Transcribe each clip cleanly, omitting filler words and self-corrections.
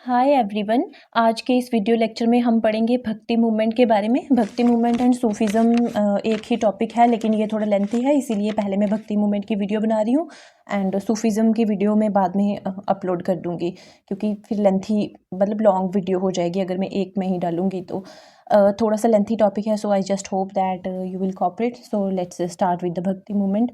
Hi everyone. आज के इस वीडियो लेक्चर में हम पढ़ेंगे भक्ति मूवमेंट के बारे में। भक्ति मूवमेंट एंड सूफीज़्म एक ही टॉपिक है, लेकिन ये थोड़ा लेंथी है, इसीलिए पहले मैं भक्ति मूवमेंट की वीडियो बना रही हूँ एंड सूफीज़्म की वीडियो मैं बाद में अपलोड कर दूँगी, क्योंकि फिर लेंथी मतलब लॉन्ग वीडियो हो जाएगी अगर मैं एक में ही डालूँगी तो। थोड़ा सा लेंथी टॉपिक है, so I just hope that you will cooperate. So let's start with the bhakti movement.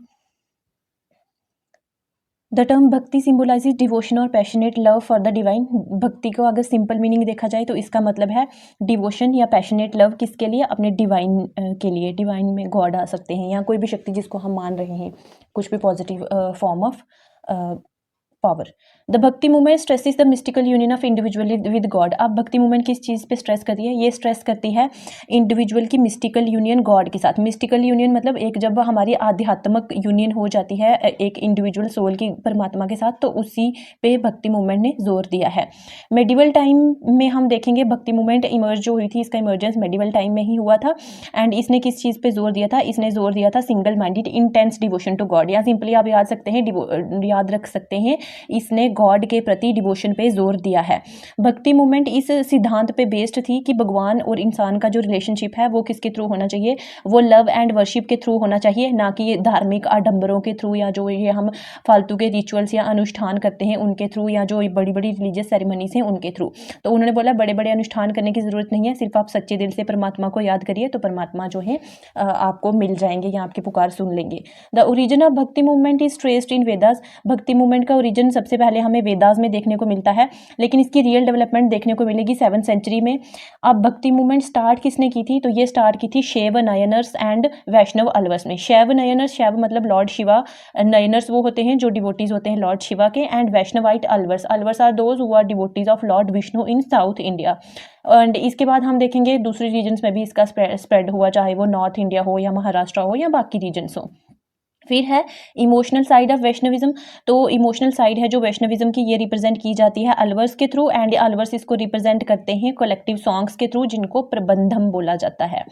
The term bhakti symbolises devotion और passionate love for the divine. Bhakti को अगर सिंपल मीनिंग देखा जाए तो इसका मतलब है डिवोशन या पैशनेट लव। किसके लिए? अपने डिवाइन के लिए। डिवाइन में गॉड आ सकते हैं या कोई भी शक्ति जिसको हम मान रहे हैं, कुछ भी positive form of power. The bhakti movement stresses the mystical union of individual with god. अब भक्ति मूवमेंट किस चीज़ पे स्ट्रेस करती है? ये स्ट्रेस करती है इंडिविजुअल की मिस्टिकल यूनियन गॉड के साथ। मिस्टिकल यूनियन मतलब एक जब हमारी आध्यात्मिक यूनियन हो जाती है एक इंडिविजुअल सोल की परमात्मा के साथ, तो उसी पे भक्ति मूवमेंट ने जोर दिया है। मेडिवल टाइम में हम देखेंगे भक्ति मूवमेंट इमर्ज जो हुई थी, इसका इमर्जेंस मेडिवल टाइम में ही हुआ था। एंड इसने किस चीज़ पे जोर दिया था? इसने जोर दिया था single minded intense devotion to god. या सिंपली आप याद रख सकते हैं, इसने गॉड के प्रति डिवोशन पे जोर दिया है। भक्ति मूवमेंट इस सिद्धांत पे बेस्ड थी कि भगवान और इंसान का जो रिलेशनशिप है वो किसके थ्रू होना चाहिए? वो लव एंड वर्शिप के थ्रू होना चाहिए, ना कि धार्मिक आडंबरों के थ्रू या जो ये हम फालतू के रिचुअल्स या अनुष्ठान करते हैं उनके थ्रू, या जो बड़ी बड़ी रिलीजियस सेरेमनीज हैं उनके थ्रू। तो उन्होंने बोला बड़े बड़े अनुष्ठान करने की जरूरत नहीं है, सिर्फ आप सच्चे दिल से परमात्मा को याद करिए तो परमात्मा जो है आपको मिल जाएंगे या आपकी पुकार सुन लेंगे। द ओरिजिन ऑफ भक्ति मूवमेंट इज ट्रेस्ड इन वेदास। भक्ति मूवमेंट का ओरिजिन सबसे पहले हमें वेदास में देखने को मिलता है, लेकिन इसकी रियल डेवलपमेंट देखने को मिलेगी 7th सेंचुरी में। अब भक्ति मूवमेंट स्टार्ट किसने की थी? तो ये स्टार्ट की थी शैव नयनर्स एंड वैष्णव अलवर्स ने। शैव नयनर्स, शैव मतलब लॉर्ड शिवा, नयनर्स वो होते हैं जो डिवोटीज होते हैं लॉर्ड शिवा के, and Vaishnavite Alvars, Alvars are those who are devotees of Lord Vishnu in south India. And इसके बाद हम देखेंगे दूसरे रीजन्स में भी इसका स्प्रेड हुआ, चाहे वो नॉर्थ इंडिया हो या महाराष्ट्र हो या बाकी रीजन्स हो। फिर है इमोशनल साइड ऑफ वैष्णविज्म। तो इमोशनल साइड है जो वैष्णविज्म की, ये रिप्रेजेंट की जाती है अलवर्स के थ्रू, एंड अलवर्स इसको रिप्रेजेंट करते हैं कलेक्टिव सॉन्ग्स के थ्रू जिनको प्रबंधम बोला जाता है।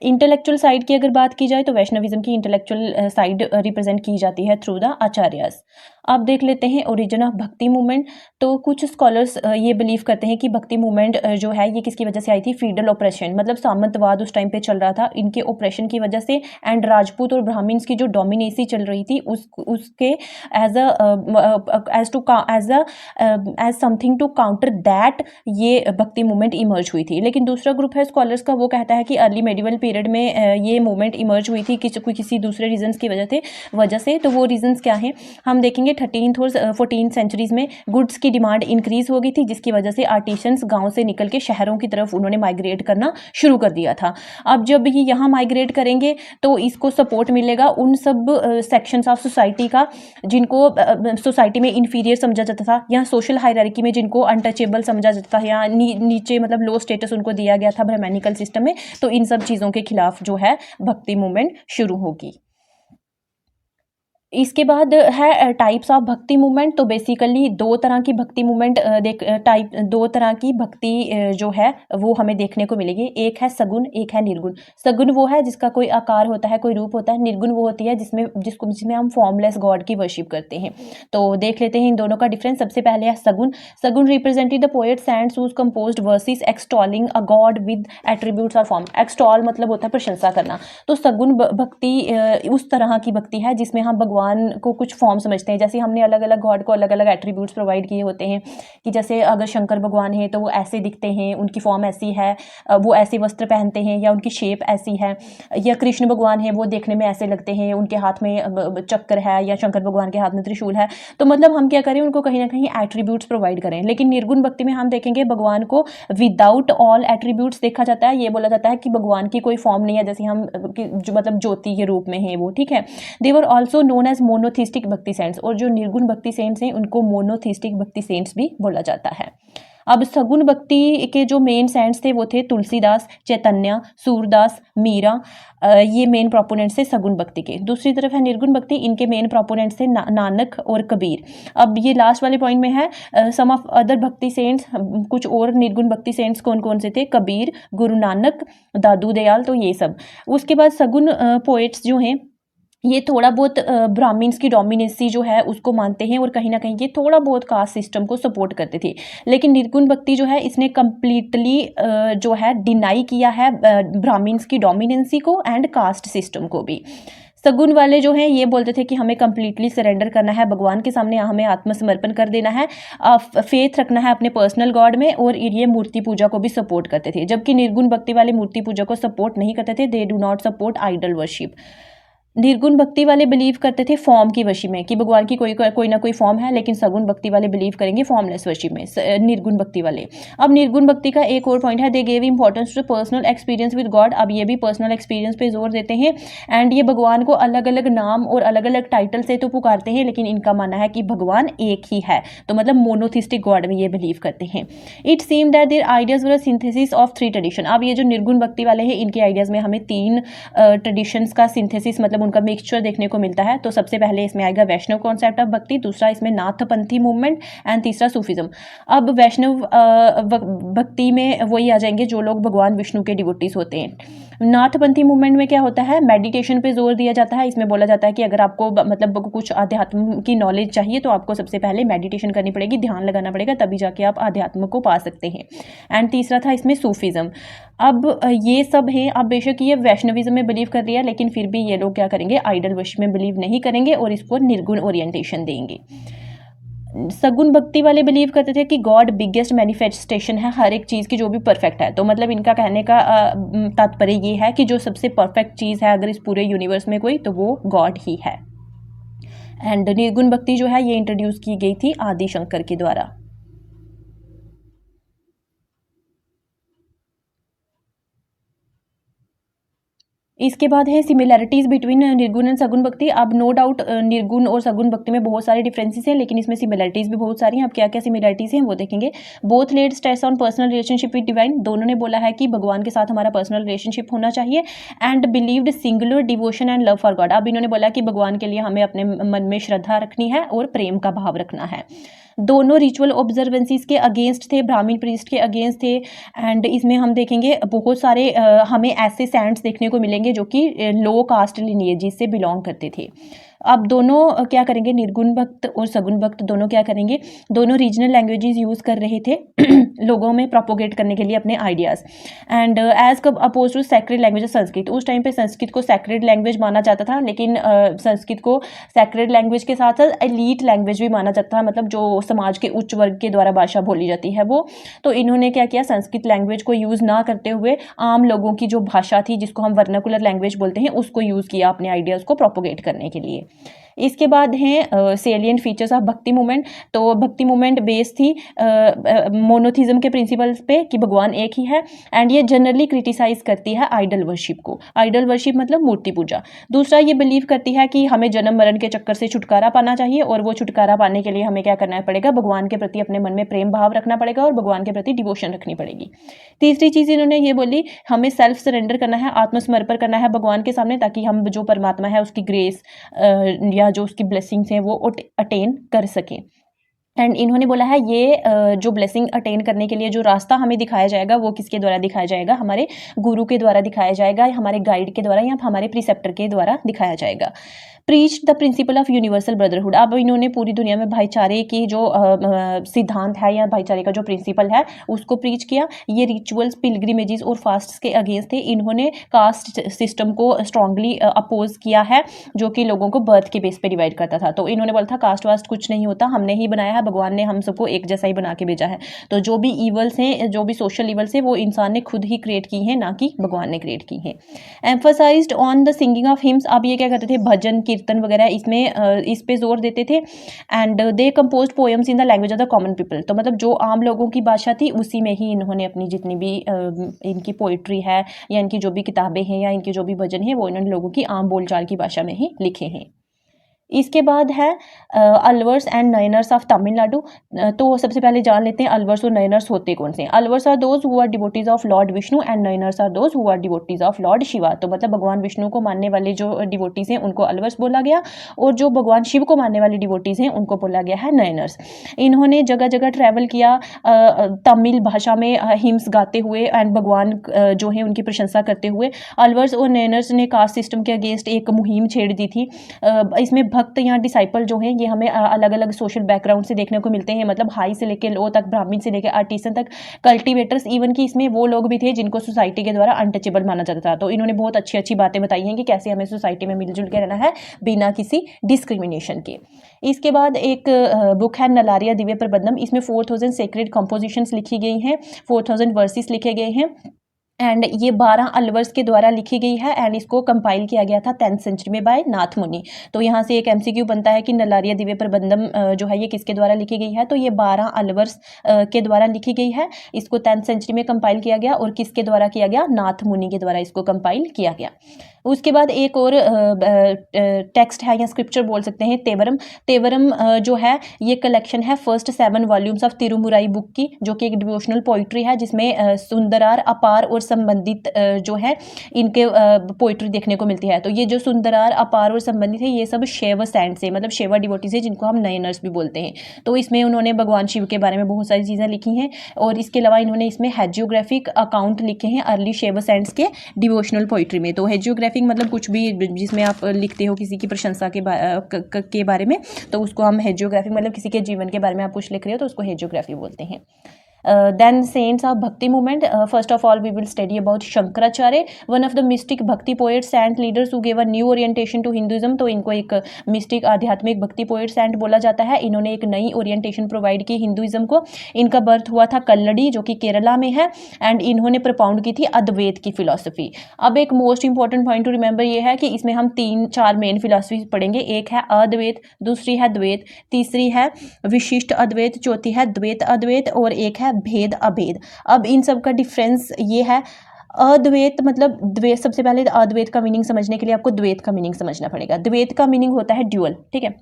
इंटेलेक्चुअल साइड की अगर बात की जाए तो वैष्णविज्म की इंटेलेक्चुअल साइड रिप्रेजेंट की जाती है थ्रू द आचार्यस। अब देख लेते हैं ओरिजिन ऑफ भक्ति मूवमेंट। तो कुछ स्कॉलर्स ये बिलीव करते हैं कि भक्ति मूवमेंट जो है ये किसकी वजह से आई थी? फीडल ऑपरेशन, मतलब सामंतवाद उस टाइम पे चल रहा था, इनके ऑपरेशन की वजह से, एंड राजपूत और ब्राह्मण्स की जो डोमिनेसी चल रही थी उसके as something to counter that ये भक्ति मूवमेंट इमर्ज हुई थी। लेकिन दूसरा ग्रुप है स्कॉलर्स का, वो कहता है कि अर्ली मेडिवल पीरियड में ये मूवमेंट इमर्ज हुई थी किसी दूसरे रीजन्स की वजह से। तो वो रीजन्स क्या हैं हम देखेंगे। 13th और 14th सेंचुरीज में गुड्स की डिमांड इंक्रीज हो गई थी, जिसकी वजह से आर्टिशंस गांव से निकल के शहरों की तरफ उन्होंने माइग्रेट करना शुरू कर दिया था। अब जब ये यहाँ माइग्रेट करेंगे तो इसको सपोर्ट मिलेगा उन सब सेक्शंस ऑफ सोसाइटी का जिनको सोसाइटी में इंफीरियर समझा जाता था, या सोशल हायरार्की में जिनको अनटचेबल समझा जाता था, या नीचे मतलब लो स्टेटस उनको दिया गया था ब्राह्मणिकल सिस्टम में। तो इन सब चीज़ों के खिलाफ जो है भक्ति मूवमेंट शुरू होगी। इसके बाद है टाइप्स ऑफ भक्ति मूवमेंट। तो बेसिकली दो तरह की भक्ति मूवमेंट दो तरह की भक्ति जो है वो हमें देखने को मिलेगी। एक है सगुण, एक है निर्गुण। सगुण वो है जिसका कोई आकार होता है, कोई रूप होता है। निर्गुण वो होती है जिसमें हम फॉर्मलेस गॉड की वर्शिप करते हैं। तो देख लेते हैं इन दोनों का डिफरेंस। सबसे पहले है सगुण। Saguna represented the poet saints who composed verses extolling a god with attributes और फॉर्म। एक्सटॉल मतलब होता है प्रशंसा करना। तो सगुण भक्ति उस तरह की भक्ति है जिसमें हम भगवान को कुछ फॉर्म समझते हैं। जैसे हमने अलग अलग गॉड को अलग अलग एट्रीब्यूट्स प्रोवाइड किए होते हैं कि जैसे अगर शंकर भगवान है तो वो ऐसे दिखते हैं, उनकी फॉर्म ऐसी है, वो ऐसे वस्त्र पहनते हैं या उनकी शेप ऐसी है। या कृष्ण भगवान है वो देखने में ऐसे लगते हैं, उनके हाथ में चक्र है, या शंकर भगवान के हाथ में त्रिशूल है। तो मतलब हम क्या करें, उनको कहीं ना कहीं एट्रीब्यूट्स प्रोवाइड करें। लेकिन निर्गुण भक्ति में हम देखेंगे भगवान को विदाउट ऑल एट्रीब्यूट्स देखा जाता है। ये बोला जाता है कि भगवान की कोई फॉर्म नहीं है, जैसे हम जो मतलब ज्योति के रूप में है वो, ठीक है। They were also known as monotheistic bhakti saints. और जो निर्गुण भक्ति सेंट्स हैं उनको मोनोथिस्टिक भक्ति सेंट्स भी बोला जाता है। अब सगुण भक्ति के जो मेन सेंट्स थे वो थे तुलसीदास, चैतन्य, सूरदास, मीरा। ये मेन प्रोपोनेंट्स थे सगुण भक्ति के। दूसरी तरफ है निर्गुण भक्ति, इनके मेन प्रोपोनेंट्स थे नानक और कबीर। अब ये लास्ट वाले पॉइंट में है सम ऑफ अदर भक्ति सेंट्स, कुछ और निर्गुण भक्ति सेंट्स कौन कौन से थे? कबीर, गुरु नानक, दादू दयाल, तो ये सब। उसके बाद सगुण पोएट्स जो हैं ये थोड़ा बहुत ब्राह्मण्स की डोमिनेंसी जो है उसको मानते हैं और कहीं ना कहीं ये थोड़ा बहुत कास्ट सिस्टम को सपोर्ट करते थे। लेकिन निर्गुण भक्ति जो है इसने कम्प्लीटली जो है डिनाई किया है ब्राह्मण्स की डोमिनेंसी को एंड कास्ट सिस्टम को भी। सगुन वाले जो हैं ये बोलते थे कि हमें कम्प्लीटली सरेंडर करना है भगवान के सामने, हमें आत्मसमर्पण कर देना है, फेथ रखना है अपने पर्सनल गॉड में, और ये मूर्ति पूजा को भी सपोर्ट करते थे। जबकि निर्गुण भक्ति वाले मूर्ति पूजा को सपोर्ट नहीं करते थे, they do not support idol worship. निर्गुण भक्ति वाले बिलीव करते थे फॉर्म की वर्शिप में, कि भगवान की कोई ना कोई फॉर्म है, लेकिन सगुण भक्ति वाले बिलीव करेंगे फॉर्मलेस वर्शिप में, निर्गुण भक्ति वाले। अब निर्गुण भक्ति का एक और पॉइंट है, they gave importance to personal experience with god. अब ये भी पर्सनल एक्सपीरियंस पे जोर देते हैं एंड ये भगवान को अलग अलग नाम और अलग अलग टाइटल से तो पुकारते हैं, लेकिन इनका मानना है कि भगवान एक ही है, तो मतलब मोनोथिस्टिक गॉड में ये बिलीव करते हैं। It seem that their ideas were synthesis of 3 tradition. अब ये जो निर्गुण भक्ति वाले हैं इनके आइडियाज में हमें 3 ट्रेडिशंस का सिंथेसिस मतलब उनका मिक्सचर देखने को मिलता है। तो सबसे पहले इसमें आएगा वैष्णव कॉन्सेप्ट ऑफ भक्ति, दूसरा इसमें नाथपंथी मूवमेंट एंड तीसरा सूफिज्म। अब वैष्णव भक्ति में वही आ जाएंगे जो लोग भगवान विष्णु के डिवोटीज होते हैं। नाथपंथी मूवमेंट में क्या होता है, मेडिटेशन पे जोर दिया जाता है। इसमें बोला जाता है कि अगर आपको मतलब कुछ आध्यात्म की नॉलेज चाहिए तो आपको सबसे पहले मेडिटेशन करनी पड़ेगी, ध्यान लगाना पड़ेगा, तभी जाके आप आध्यात्म को पा सकते हैं। एंड तीसरा था इसमें सूफिज्म। अब ये सब हैं, अब बेशक ये वैष्णविज्म में बिलीव कर रही है, लेकिन फिर भी ये लोग क्या करेंगे, आइडल वर्शिप में बिलीव नहीं करेंगे और इसको निर्गुण ओरिएंटेशन देंगे। सगुण भक्ति वाले बिलीव करते थे कि गॉड बिगेस्ट मैनिफेस्टेशन है हर एक चीज़ की जो भी परफेक्ट है। तो मतलब इनका कहने का तात्पर्य ये है कि जो सबसे परफेक्ट चीज़ है अगर इस पूरे यूनिवर्स में कोई, तो वो गॉड ही है। एंड निर्गुण भक्ति जो है ये इंट्रोड्यूस की गई थी आदि शंकर के द्वारा। इसके बाद है सिमिलैरिटीज़ बिटवीन निर्गुण एंड सगुण भक्ति। अब नो डाउट निर्गुण और सगुण भक्ति में बहुत सारे डिफरेंसेस हैं, लेकिन इसमें सिमिलैरिटीज़ भी बहुत सारी हैं। अब क्या क्या सिमिलैरिटीज़ हैं वो देखेंगे। Both laid stress on personal relationship with divine. दोनों ने बोला है कि भगवान के साथ हमारा पर्सनल रिलेशनशिप होना चाहिए। And believed singular devotion and love for God. अब इन्होंने बोला कि भगवान के लिए हमें अपने मन में श्रद्धा रखनी है और प्रेम का भाव रखना है। दोनों रिचुअल ऑब्जर्वेंसीज के अगेंस्ट थे, ब्राह्मण प्रीस्ट के अगेंस्ट थे। एंड इसमें हम देखेंगे बहुत सारे हमें ऐसे सैंट्स देखने को मिलेंगे जो कि लो कास्ट लिनिएजेस से बिलोंग करते थे। अब दोनों क्या करेंगे, निर्गुण भक्त और सगुण भक्त दोनों क्या करेंगे, दोनों रीजनल लैंग्वेजेस यूज़ कर रहे थे लोगों में प्रोपोगेट करने के लिए अपने ideas. And as oppose to sacred language Sanskrit. उस टाइम पे संस्कृत को सैक्रेड लैंग्वेज माना जाता था, लेकिन संस्कृत को सैक्रेड लैंग्वेज के साथ साथ एलीट लैंग्वेज भी माना जाता था, मतलब जो समाज के उच्च वर्ग के द्वारा भाषा बोली जाती है वो। तो इन्होंने क्या किया, संस्कृत लैंग्वेज को यूज़ ना करते हुए आम लोगों की जो भाषा थी जिसको हम वर्नाकुलर लैंग्वेज बोलते हैं उसको यूज़ किया अपने आइडियाज़ को प्रोपोगेट करने के लिए। इसके बाद हैं सेलिएंट फीचर्स ऑफ भक्ति मूवमेंट। तो भक्ति मूवमेंट बेस थी मोनोथिज्म के प्रिंसिपल्स पे कि भगवान एक ही है। एंड ये जनरली क्रिटिसाइज करती है आइडल वर्शिप को। आइडल वर्शिप मतलब मूर्ति पूजा। दूसरा ये बिलीव करती है कि हमें जन्म मरण के चक्कर से छुटकारा पाना चाहिए, और वो छुटकारा पाने के लिए हमें क्या करना पड़ेगा, भगवान के प्रति अपने मन में प्रेम भाव रखना पड़ेगा और भगवान के प्रति डिवोशन रखनी पड़ेगी। तीसरी चीज़ इन्होंने ये बोली, हमें सेल्फ सरेंडर करना है, आत्मसमर्पण करना है भगवान के सामने, ताकि हम जो परमात्मा है उसकी ग्रेस या जो उसकी ब्लेसिंग्स हैं वो अटेन कर सकें। एंड इन्होंने बोला है ये जो ब्लेसिंग अटेन करने के लिए जो रास्ता हमें दिखाया जाएगा वो किसके द्वारा दिखाया जाएगा, हमारे गुरु के द्वारा दिखाया जाएगा, हमारे गाइड के द्वारा या हमारे प्रिसेप्टर के द्वारा दिखाया जाएगा। Preach the principle of universal brotherhood. अब इन्होंने पूरी दुनिया में भाईचारे की जो सिद्धांत है या भाईचारे का जो प्रिंसिपल है उसको प्रीच किया। ये रिचुअल्स, पिलग्रिमेजेस और फास्ट्स के अगेंस्ट थे। इन्होंने कास्ट सिस्टम को स्ट्रांगली अपोज किया है जो कि लोगों को बर्थ के बेस पे डिवाइड करता था। तो इन्होंने बोला था कास्ट वास्ट कुछ नहीं होता, हमने ही बनाया है, भगवान ने हम सबको एक जैसा ही बना के भेजा है। तो जो भी ईवल्स हैं, जो भी सोशल ईवल्स हैं वो इंसान ने खुद ही क्रिएट की हैं, ना कि भगवान ने क्रिएट की हैं। Emphasised on the singing of hymns. अब ये क्या करते थे, भजन कीर्तन वगैरह इसमें इस पे जोर देते थे। And they composed poems in the language of the common people. तो मतलब जो आम लोगों की भाषा थी उसी में ही इन्होंने अपनी जितनी भी इनकी पोइट्री है या इनकी जो भी किताबें हैं या इनके जो भी भजन हैं वो इन्होंने लोगों की आम बोलचाल की भाषा में ही लिखे हैं। इसके बाद है अलवर्स एंड नयनर्स ऑफ तमिलनाडु। तो सबसे पहले जान लेते हैं अलवर्स और नयनर्स होते कौन से हैं। Alvars are those who are devotees of Lord Vishnu and Nayanars are those who are devotees of Lord Shiva. तो मतलब भगवान विष्णु को मानने वाले जो डिवोटीज हैं उनको अलवर्स बोला गया, और जो भगवान शिव को मानने वाले डिवोटीज हैं उनको बोला गया है नयनर्स। इन्होंने जगह जगह ट्रैवल किया तमिल भाषा में हिम्स गाते हुए एंड भगवान जो है उनकी प्रशंसा करते हुए। अलवर्स और नयनर्स ने कास्ट सिस्टम के अगेंस्ट एक मुहिम छेड़ दी थी। इसमें भक्त या डिसाइपल जो हैं ये हमें अलग अलग सोशल बैकग्राउंड से देखने को मिलते हैं, मतलब हाई से लेकर लो तक, ब्राह्मण से लेकर आर्टिसन तक, कल्टीवेटर्स, इवन कि इसमें वो लोग भी थे जिनको सोसाइटी के द्वारा अनटचेबल माना जाता था। तो इन्होंने बहुत अच्छी अच्छी बातें बताई हैं कि कैसे हमें सोसाइटी में मिलजुल के रहना है बिना किसी डिस्क्रिमिनेशन के। इसके बाद एक बुक है नलारिया दिव्य प्रबंधम। इसमें 4000 सेक्रेड कंपोजिशंस लिखी गई हैं, 4000 वर्सेस लिखे गए हैं एंड ये 12 अलवर्स के द्वारा लिखी गई है एंड इसको कंपाइल किया गया था 10th सेंचुरी में बाय नाथ मुनि। तो यहाँ से एक एमसीक्यू बनता है कि नलारिया दिव्य प्रबंधम जो है ये किसके द्वारा लिखी गई है। तो ये 12 अलवर्स के द्वारा लिखी गई है, इसको 10th सेंचुरी में कंपाइल किया गया, और किसके द्वारा किया गया, नाथ मुनि के द्वारा इसको कंपाइल किया गया। उसके बाद एक और टेक्स्ट है या स्क्रिप्चर बोल सकते हैं, तेवरम। तेवरम जो है ये कलेक्शन है फर्स्ट 7 वॉल्यूम्स ऑफ तिरुमुराई बुक की, जो कि एक डिवोशनल पोइट्री है जिसमें सुंदरार, अपार और संबंधित जो है इनके पोइट्री देखने को मिलती है। तो ये जो सुंदरार, अपार और संबंधित है ये सब शैव सैंड से, मतलब शैवा डिवोटीज है जिनको हम नयनर्स भी बोलते हैं। तो इसमें उन्होंने भगवान शिव के बारे में बहुत सारी चीज़ें लिखी हैं, और इसके अलावा इन्होंने इसमें हेजियोग्राफिक अकाउंट लिखे हैं अर्ली शैव सैंड्स के डिवोशनल पोइट्री में। तो हेजियोग्राफिक मतलब कुछ भी जिसमें आप लिखते हो किसी की प्रशंसा के बारे में, तो उसको हम हेजियोग्राफी, मतलब किसी के जीवन के बारे में आप कुछ लिख रहे हो तो उसको हेजियोग्राफी बोलते हैं। Then saints of Bhakti movement. First of all, we will study about Shankaracharya, one of the mystic Bhakti poets and leaders who gave a new orientation to Hinduism. तो इनको एक मिस्टिक आध्यात्मिक भक्ति पोएट सेंट बोला जाता है। इन्होंने एक नई ओरिएंटेशन प्रोवाइड की हिंदुइज्म को। इनका बर्थ हुआ था कल्लड़ी जो कि केरला में है, एंड इन्होंने प्रोपाउंड की थी अद्वैत की फिलॉसफी। अब एक most important point two remember ये है कि इसमें हम 3-4 मेन फिलॉसफी पढ़ेंगे। एक है अद्वैत, दूसरी है द्वैत, तीसरी है विशिष्ट अद्वैत, चौथी है द्वैत अद्वैत, और एक है भेद अभेद। अब इन सब का डिफरेंस ये है, अद्वैत मतलब द्वैत, सबसे पहले अद्वैत का मीनिंग समझने के लिए आपको द्वैत का मीनिंग समझना पड़ेगा। द्वैत का मीनिंग होता है ड्यूअल, ठीक है,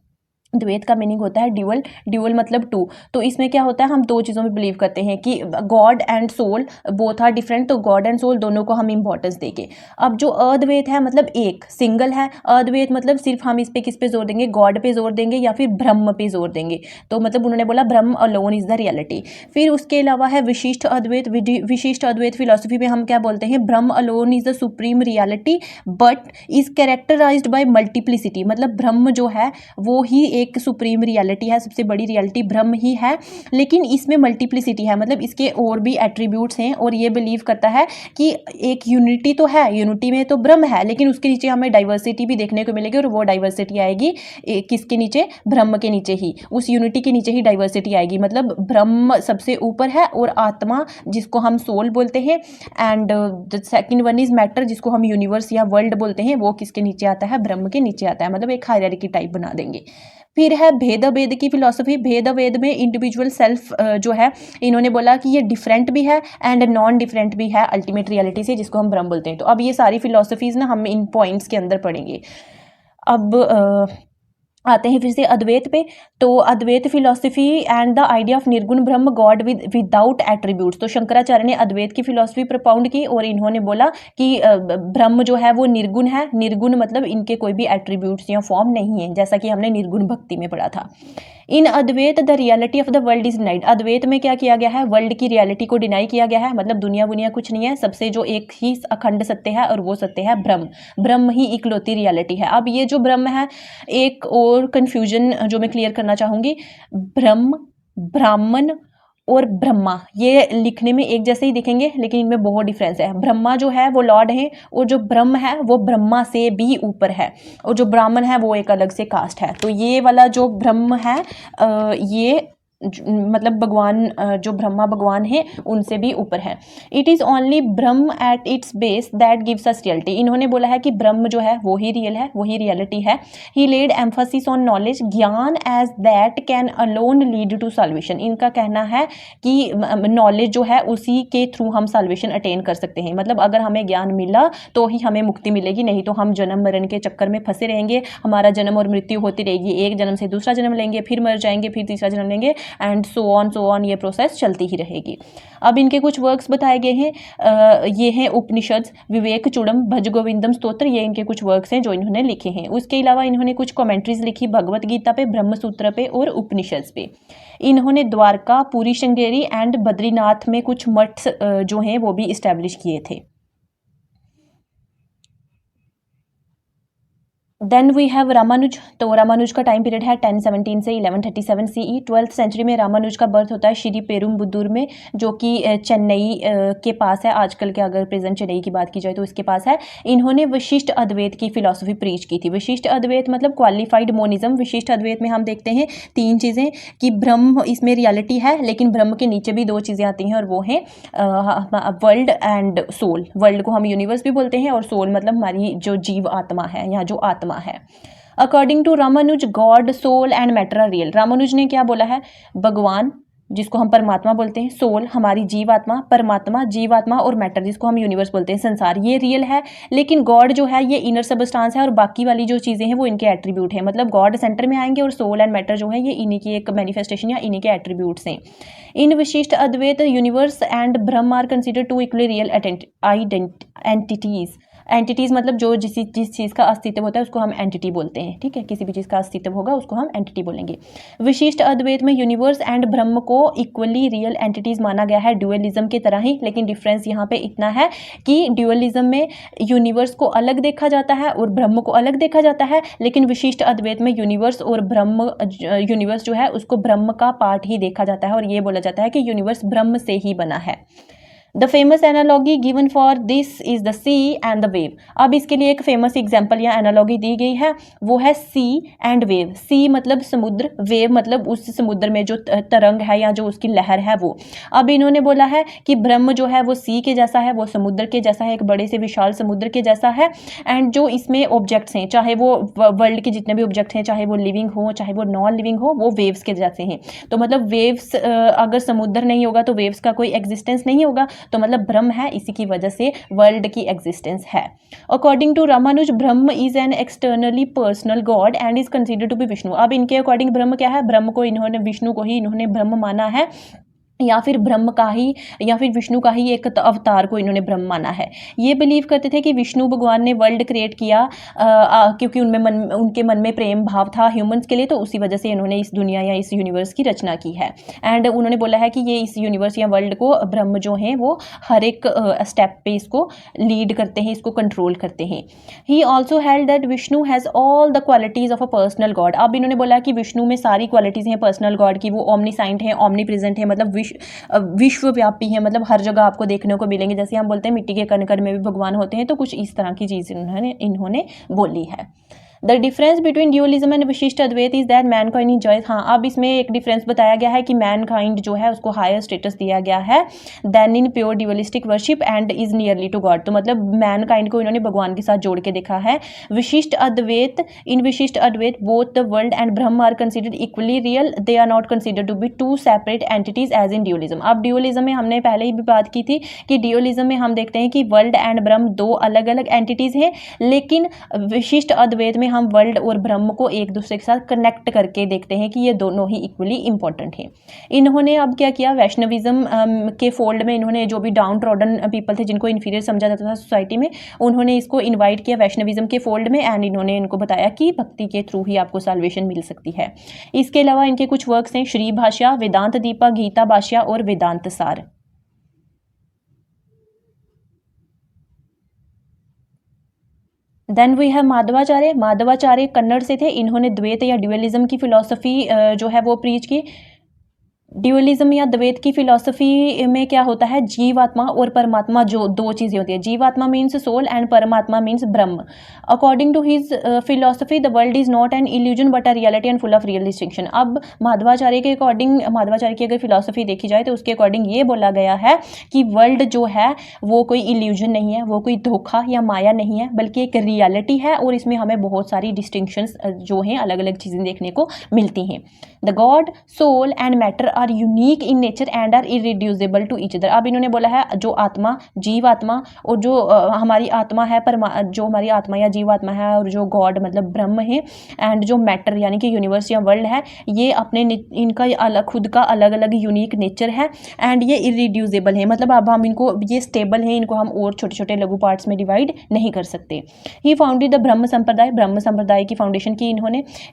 द्वैत का मीनिंग होता है ड्यूअल, ड्यूअल मतलब टू। तो इसमें क्या होता है, हम दो चीज़ों में बिलीव करते हैं कि god and soul both are different, तो गॉड एंड सोल दोनों को हम इंपॉर्टेंस देंगे। अब जो अद्वैत है मतलब एक सिंगल है, अद्वैत मतलब सिर्फ हम इस पे किस पे जोर देंगे, गॉड पे जोर देंगे या फिर ब्रह्म पे जोर देंगे। तो मतलब उन्होंने बोला ब्रह्म अलोन इज द रियलिटी। फिर उसके अलावा है विशिष्ट अद्वैत। विशिष्ट अद्वैत फिलॉसफी में हम क्या बोलते हैं, Brahm alone is the supreme reality but is characterized by multiplicity. मतलब ब्रह्म जो है वो ही एक सुप्रीम रियलिटी है, सबसे बड़ी रियलिटी ब्रह्म ही है, लेकिन इसमें मल्टीप्लिसिटी है, मतलब इसके और भी एट्रीब्यूट्स हैं। और ये बिलीव करता है कि एक यूनिटी तो है, यूनिटी में तो ब्रह्म है, लेकिन उसके नीचे हमें डाइवर्सिटी भी देखने को मिलेगी, और वो डाइवर्सिटी आएगी किसके नीचे, ब्रह्म के नीचे ही, उस यूनिटी के नीचे ही डाइवर्सिटी आएगी। मतलब ब्रह्म सबसे ऊपर है, और आत्मा जिसको हम सोल बोलते हैं, and the second one is matter जिसको हम यूनिवर्स या वर्ल्ड बोलते हैं, वो किसके नीचे आता है, ब्रह्म के नीचे आता है। मतलब एक हायरार्की टाइप बना देंगे। फिर है भेद अभेद की फिलॉसफी। भेद अभेद में इंडिविजुअल सेल्फ जो है इन्होंने बोला कि ये डिफरेंट भी है एंड नॉन डिफरेंट भी है अल्टीमेट रियलिटी से, जिसको हम ब्रह्म बोलते हैं। तो अब ये सारी फिलॉसफीज ना हम इन पॉइंट्स के अंदर पढ़ेंगे। अब आते हैं फिर से अद्वैत पे। तो Advaita philosophy and the idea of nirguna Brahman God without attributes. तो शंकराचार्य ने अद्वैत की फिलॉसफी प्रोपाउंड की, और इन्होंने बोला कि ब्रह्म जो है वो निर्गुण है। निर्गुण मतलब इनके कोई भी एट्रीब्यूट्स या फॉर्म नहीं है, जैसा कि हमने निर्गुण भक्ति में पढ़ा था। In Advaita the reality of the world is denied. Advaita में क्या किया गया है, वर्ल्ड की रियलिटी को डिनाई किया गया है, मतलब दुनिया बुनिया कुछ नहीं है, सबसे जो एक ही अखंड सत्य है और वो सत्य है ब्रह्म। ब्रह्म ही इकलौती रियलिटी है। अब ये जो ब्रह्म है, एक और कंफ्यूजन जो मैं क्लियर करना चाहूँगी, ब्रह्म, ब्राह्मण और ब्रह्मा ये लिखने में एक जैसे ही दिखेंगे, लेकिन इनमें बहुत डिफरेंस है। ब्रह्मा जो है वो लॉर्ड है, और जो ब्रह्म है वो ब्रह्मा से भी ऊपर है, और जो ब्राह्मण है वो एक अलग से कास्ट है। तो ये वाला जो ब्रह्म है ये मतलब भगवान जो ब्रह्मा भगवान है उनसे भी ऊपर है। It is only Brahma at its base that gives us reality. इन्होंने बोला है कि ब्रह्म जो है वो ही रियल है, वही रियलिटी है। He laid emphasis on knowledge, gyan as that can alone lead to salvation. इनका कहना है कि नॉलेज जो है उसी के थ्रू हम सॉल्वेशन अटेन कर सकते हैं। मतलब अगर हमें ज्ञान मिला तो ही हमें मुक्ति मिलेगी, नहीं तो हम जन्म मरण के चक्कर में फंसे रहेंगे। हमारा जन्म और मृत्यु होती रहेगी, एक जन्म से दूसरा जन्म लेंगे, फिर मर जाएंगे, फिर तीसरा जन्म लेंगे, एंड सो ऑन ये प्रोसेस चलती ही रहेगी। अब इनके कुछ वर्क्स बताए गए हैं। ये हैं उपनिषद, विवेक चूड़म, भज गोविंदम स्तोत्र, ये इनके कुछ वर्क्स हैं जो इन्होंने लिखे हैं। उसके अलावा इन्होंने कुछ कमेंट्रीज लिखी भगवत गीता पे, ब्रह्म सूत्र पे और उपनिषद पे। इन्होंने द्वारका, पूरी श्रृंगेरी एंड बद्रीनाथ में कुछ मठ जो हैं वो भी इस्टेब्लिश किए थे। Then we have Ramanuja. तो रामानुज का टाइम पीरियड है 1017 से 1137 CE। 12th सेंचुरी में रामानुज का बर्थ होता है श्री पेरुम्बुदूर में, जो कि चेन्नई के पास है। आजकल के अगर प्रेजेंट चेन्नई की बात की जाए तो इसके पास है। इन्होंने विशिष्ट अद्वैत की फिलॉसफी प्रीच की थी। विशिष्ट अद्वैत मतलब क्वालिफाइड मोनिज्म। विशिष्ट अद्वैत में हम देखते हैं तीन चीज़ें, कि ब्रह्म इसमें रियलिटी है, लेकिन ब्रह्म के नीचे भी दो चीज़ें आती हैं और वो हैं वर्ल्ड एंड सोल। वर्ल्ड को हम यूनिवर्स भी बोलते हैं और सोल मतलब हमारी जो जीव आत्मा है या जो आत्मा है। According to Ramanuja, god, soul and matter are real. Ramanuja ने क्या बोला है? भगवान जिसको हम परमात्मा बोलते हैं, सोल हमारी जीवात्मा, परमात्मा जीवात्मा, और मैटर जिसको हम यूनिवर्स बोलते हैं, संसार, ये रियल है। लेकिन गॉड जो है ये इनर सबस्टांस है और बाकी वाली जो चीज़ें हैं वो इनके एट्रीब्यूट हैं। मतलब गॉड सेंटर में आएंगे और सोल एंड मैटर जो है ये इन्हीं की एक मैनिफेस्टेशन या इन्हीं के एट्रीब्यूट्स हैं। In Vishishta Advaita, universe and Brahm are consider to equally real entities. Entities मतलब जो जिस चीज़ का अस्तित्व होता है उसको हम एंटिटी बोलते हैं। ठीक है, किसी भी चीज़ का अस्तित्व होगा उसको हम एंटिटी बोलेंगे। विशिष्ट अद्वैत में यूनिवर्स एंड ब्रह्म को इक्वली रियल एंटिटीज़ माना गया है, ड्यूअलिज्म की तरह ही। लेकिन डिफरेंस यहाँ पे इतना है कि ड्यूअलिज्म में यूनिवर्स को अलग देखा जाता है और ब्रह्म को अलग देखा जाता है, लेकिन विशिष्ट अद्वैत में यूनिवर्स और ब्रह्म, यूनिवर्स जो है उसको ब्रह्म का पार्ट ही देखा जाता है और ये बोला जाता है कि यूनिवर्स ब्रह्म से ही बना है। The famous analogy given for this is the sea and the wave. अब इसके लिए एक फेमस एग्जाम्पल या एनालॉगी दी गई है, वो है सी एंड वेव। सी मतलब समुद्र, वेव मतलब उस समुद्र में जो तरंग है या जो उसकी लहर है वो। अब इन्होंने बोला है कि ब्रह्म जो है वो सी के जैसा है, वो समुद्र के जैसा है, एक बड़े से विशाल समुद्र के जैसा है। एंड जो इसमें ऑब्जेक्ट्स हैं, चाहे वो वर्ल्ड के जितने भी ऑब्जेक्ट हैं, चाहे वो लिविंग हो चाहे वो नॉन लिविंग हो, वो वेव्स के जैसे हैं। तो मतलब वेव्स, अगर समुद्र नहीं होगा तो वेव्स का कोई एग्जिस्टेंस नहीं होगा, तो मतलब ब्रह्म है, इसी की वजह से वर्ल्ड की एग्जिस्टेंस है। According to Ramanuja, Brahm is an externally personal god and is considered to be Vishnu. अब इनके अकॉर्डिंग ब्रह्म क्या है? ब्रह्म को इन्होंने, विष्णु को ही इन्होंने ब्रह्म माना है, या फिर ब्रह्म का ही, या फिर विष्णु का ही एक अवतार को इन्होंने ब्रह्म माना है। ये बिलीव करते थे कि विष्णु भगवान ने वर्ल्ड क्रिएट किया क्योंकि उनके मन में प्रेम भाव था ह्यूमंस के लिए, तो उसी वजह से इन्होंने इस दुनिया या इस यूनिवर्स की रचना की है। एंड उन्होंने बोला है कि ये इस यूनिवर्स या वर्ल्ड को ब्रह्म जो हैं वो हर एक स्टेप पे इसको लीड करते हैं, इसको कंट्रोल करते हैं। He also held that Vishnu has all the qualities of a personal God. अब इन्होंने बोला कि विष्णु में सारी क्वालिटीज़ हैं पर्सनल गॉड की। वो ओमनीसाइंट है, ओमनी प्रेजेंट है, मतलब विश्वव्यापी है, मतलब हर जगह आपको देखने को मिलेंगे। जैसे हम बोलते हैं मिट्टी के कण कण में भी भगवान होते हैं, तो कुछ इस तरह की चीज़ इन्होंने बोली है। The difference between dualism and Vishishta Advaita is that mankind enjoys. हाँ, अब इसमें एक डिफरेंस बताया गया है कि मैन काइंड जो है उसको हायर स्टेटस दिया गया है than in pure dualistic worship and is nearly to god. तो मतलब मैन काइंड को इन्होंने भगवान के साथ जोड़ के देखा है। विशिष्ट Advaita, in Vishishta Advaita both the world and Brahm are considered equally real, they are not considered to be two separate entities as in dualism. अब ड्यूअलिज्म में हमने पहले ही भी बात की थी कि ड्यूअलिज्म में हम देखते हैं कि वर्ल्ड एंड ब्रह्म दो अलग अलग एंटिटीज हैं, लेकिन विशिष्ट अद्वैत में हम वर्ल्ड और ब्रह्म को एक दूसरे के साथ कनेक्ट करके देखते हैं कि ये दोनों ही इक्वली इंपॉर्टेंट हैं। इन्होंने अब क्या किया, वैष्णविज्म के फोल्ड में इन्होंने जो भी डाउन ट्रॉडन पीपल थे, जिनको इन्फीरियर समझा जाता था सोसाइटी में, उन्होंने इसको इन्वाइट किया वैष्णविज्म के फोल्ड में एंड इन्होंने इनको बताया कि भक्ति के थ्रू ही आपको साल्वेशन मिल सकती है। इसके अलावा इनके कुछ वर्क्स हैं, श्री भाष्या, वेदांत दीपा, गीता भाष्या और वेदांत सार। देन वी है माधवाचार्य। माधवाचार्य कन्नड़ से थे। इन्होंने द्वैत या ड्यूअलिज्म की फिलॉसफी जो है वो प्रीच की। ड्यूअलिज्म या द्वैत की फिलॉसफी में क्या होता है, जीवात्मा और परमात्मा जो दो चीज़ें होती है, jivatma means soul and paramatma means Brahm. According to his philosophy the world is not an illusion but a reality and full of real distinction. अब माधवाचार्य के अकॉर्डिंग, माधवाचार्य की अगर फिलॉसफी देखी जाए तो उसके अकॉर्डिंग ये बोला गया है कि वर्ल्ड जो है वो कोई इल्यूजन नहीं है, वो कोई धोखा या माया नहीं है, बल्कि एक रियलिटी है और इसमें हमें बहुत सारी डिस्टिंक्शंस जो हैं अलग अलग चीज़ें देखने को मिलती हैं। The god, soul and matter are unique in nature and are irreducible to each other. अब इन्होंने बोला है जो आत्मा, जीव आत्मा और जो हमारी आत्मा है, जो हमारी आत्मा या जीव आत्मा है और जो गॉड मतलब ब्रह्म है एंड जो मैटर यानी कि यूनिवर्स या वर्ल्ड है, ये अपने इनका अलग खुद का अलग अलग यूनिक नेचर है एंड ये इरिड्यूसिबल है, मतलब अब हम इनको, ये स्टेबल है, इनको हम और छोटे छोटे लघु पार्ट्स में डिवाइड नहीं कर सकते। ही फाउंडेड द ब्रह्म संप्रदाय, ब्रह्म संप्रदाय की फाउंडेशन की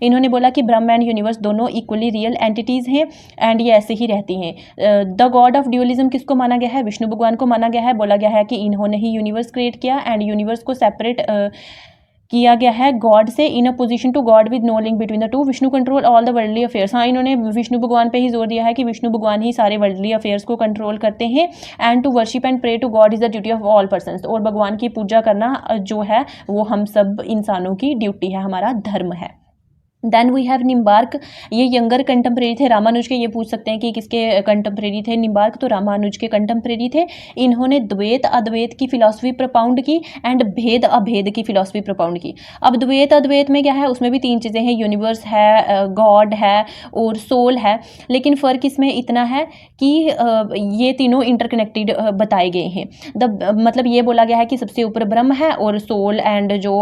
इन्होंने बोला कि ब्रह्म एंड यूनिवर्स दोनों इक्वली रियल एंटिटीज़ हैं एंड ये ऐसे ही रहती हैं। द गॉड ऑफ ड्यूअलिज्म किसको माना गया है, विष्णु भगवान को माना गया है। बोला गया है कि इन्होंने ही यूनिवर्स क्रिएट किया एंड यूनिवर्स को सेपरेट किया गया है गॉड से, in a position to god with no link between the two. Vishnu control all the worldly affairs. हाँ, इन्होंने विष्णु भगवान पे ही जोर दिया है कि विष्णु भगवान ही सारे वर्ल्डली अफेयर्स को कंट्रोल करते हैं and to worship and pray to god is the duty of all persons. और भगवान की पूजा करना जो है वो हम सब इंसानों की ड्यूटी है, हमारा धर्म है। देन वी हैव निम्बार्क, ये यंगर कंटेम्प्रेरी थे रामानुज के। ये पूछ सकते हैं कि किसके कंटेम्प्रेरी थे निम्बार्क, तो रामानुज के कंटेम्प्रेरी थे। इन्होंने द्वैत अद्वैत की फिलॉसफी प्रपाउंड की एंड भेद अभेद की फिलॉसफी प्रपाउंड की। अब द्वैत अद्वैत में क्या है, उसमें भी तीन चीज़ें हैं, यूनिवर्स है, गॉड है और सोल है, लेकिन फ़र्क इसमें इतना है कि ये तीनों इंटरकनेक्टेड बताए गए हैं। मतलब ये बोला गया है कि सबसे ऊपर ब्रह्म है और सोल एंड जो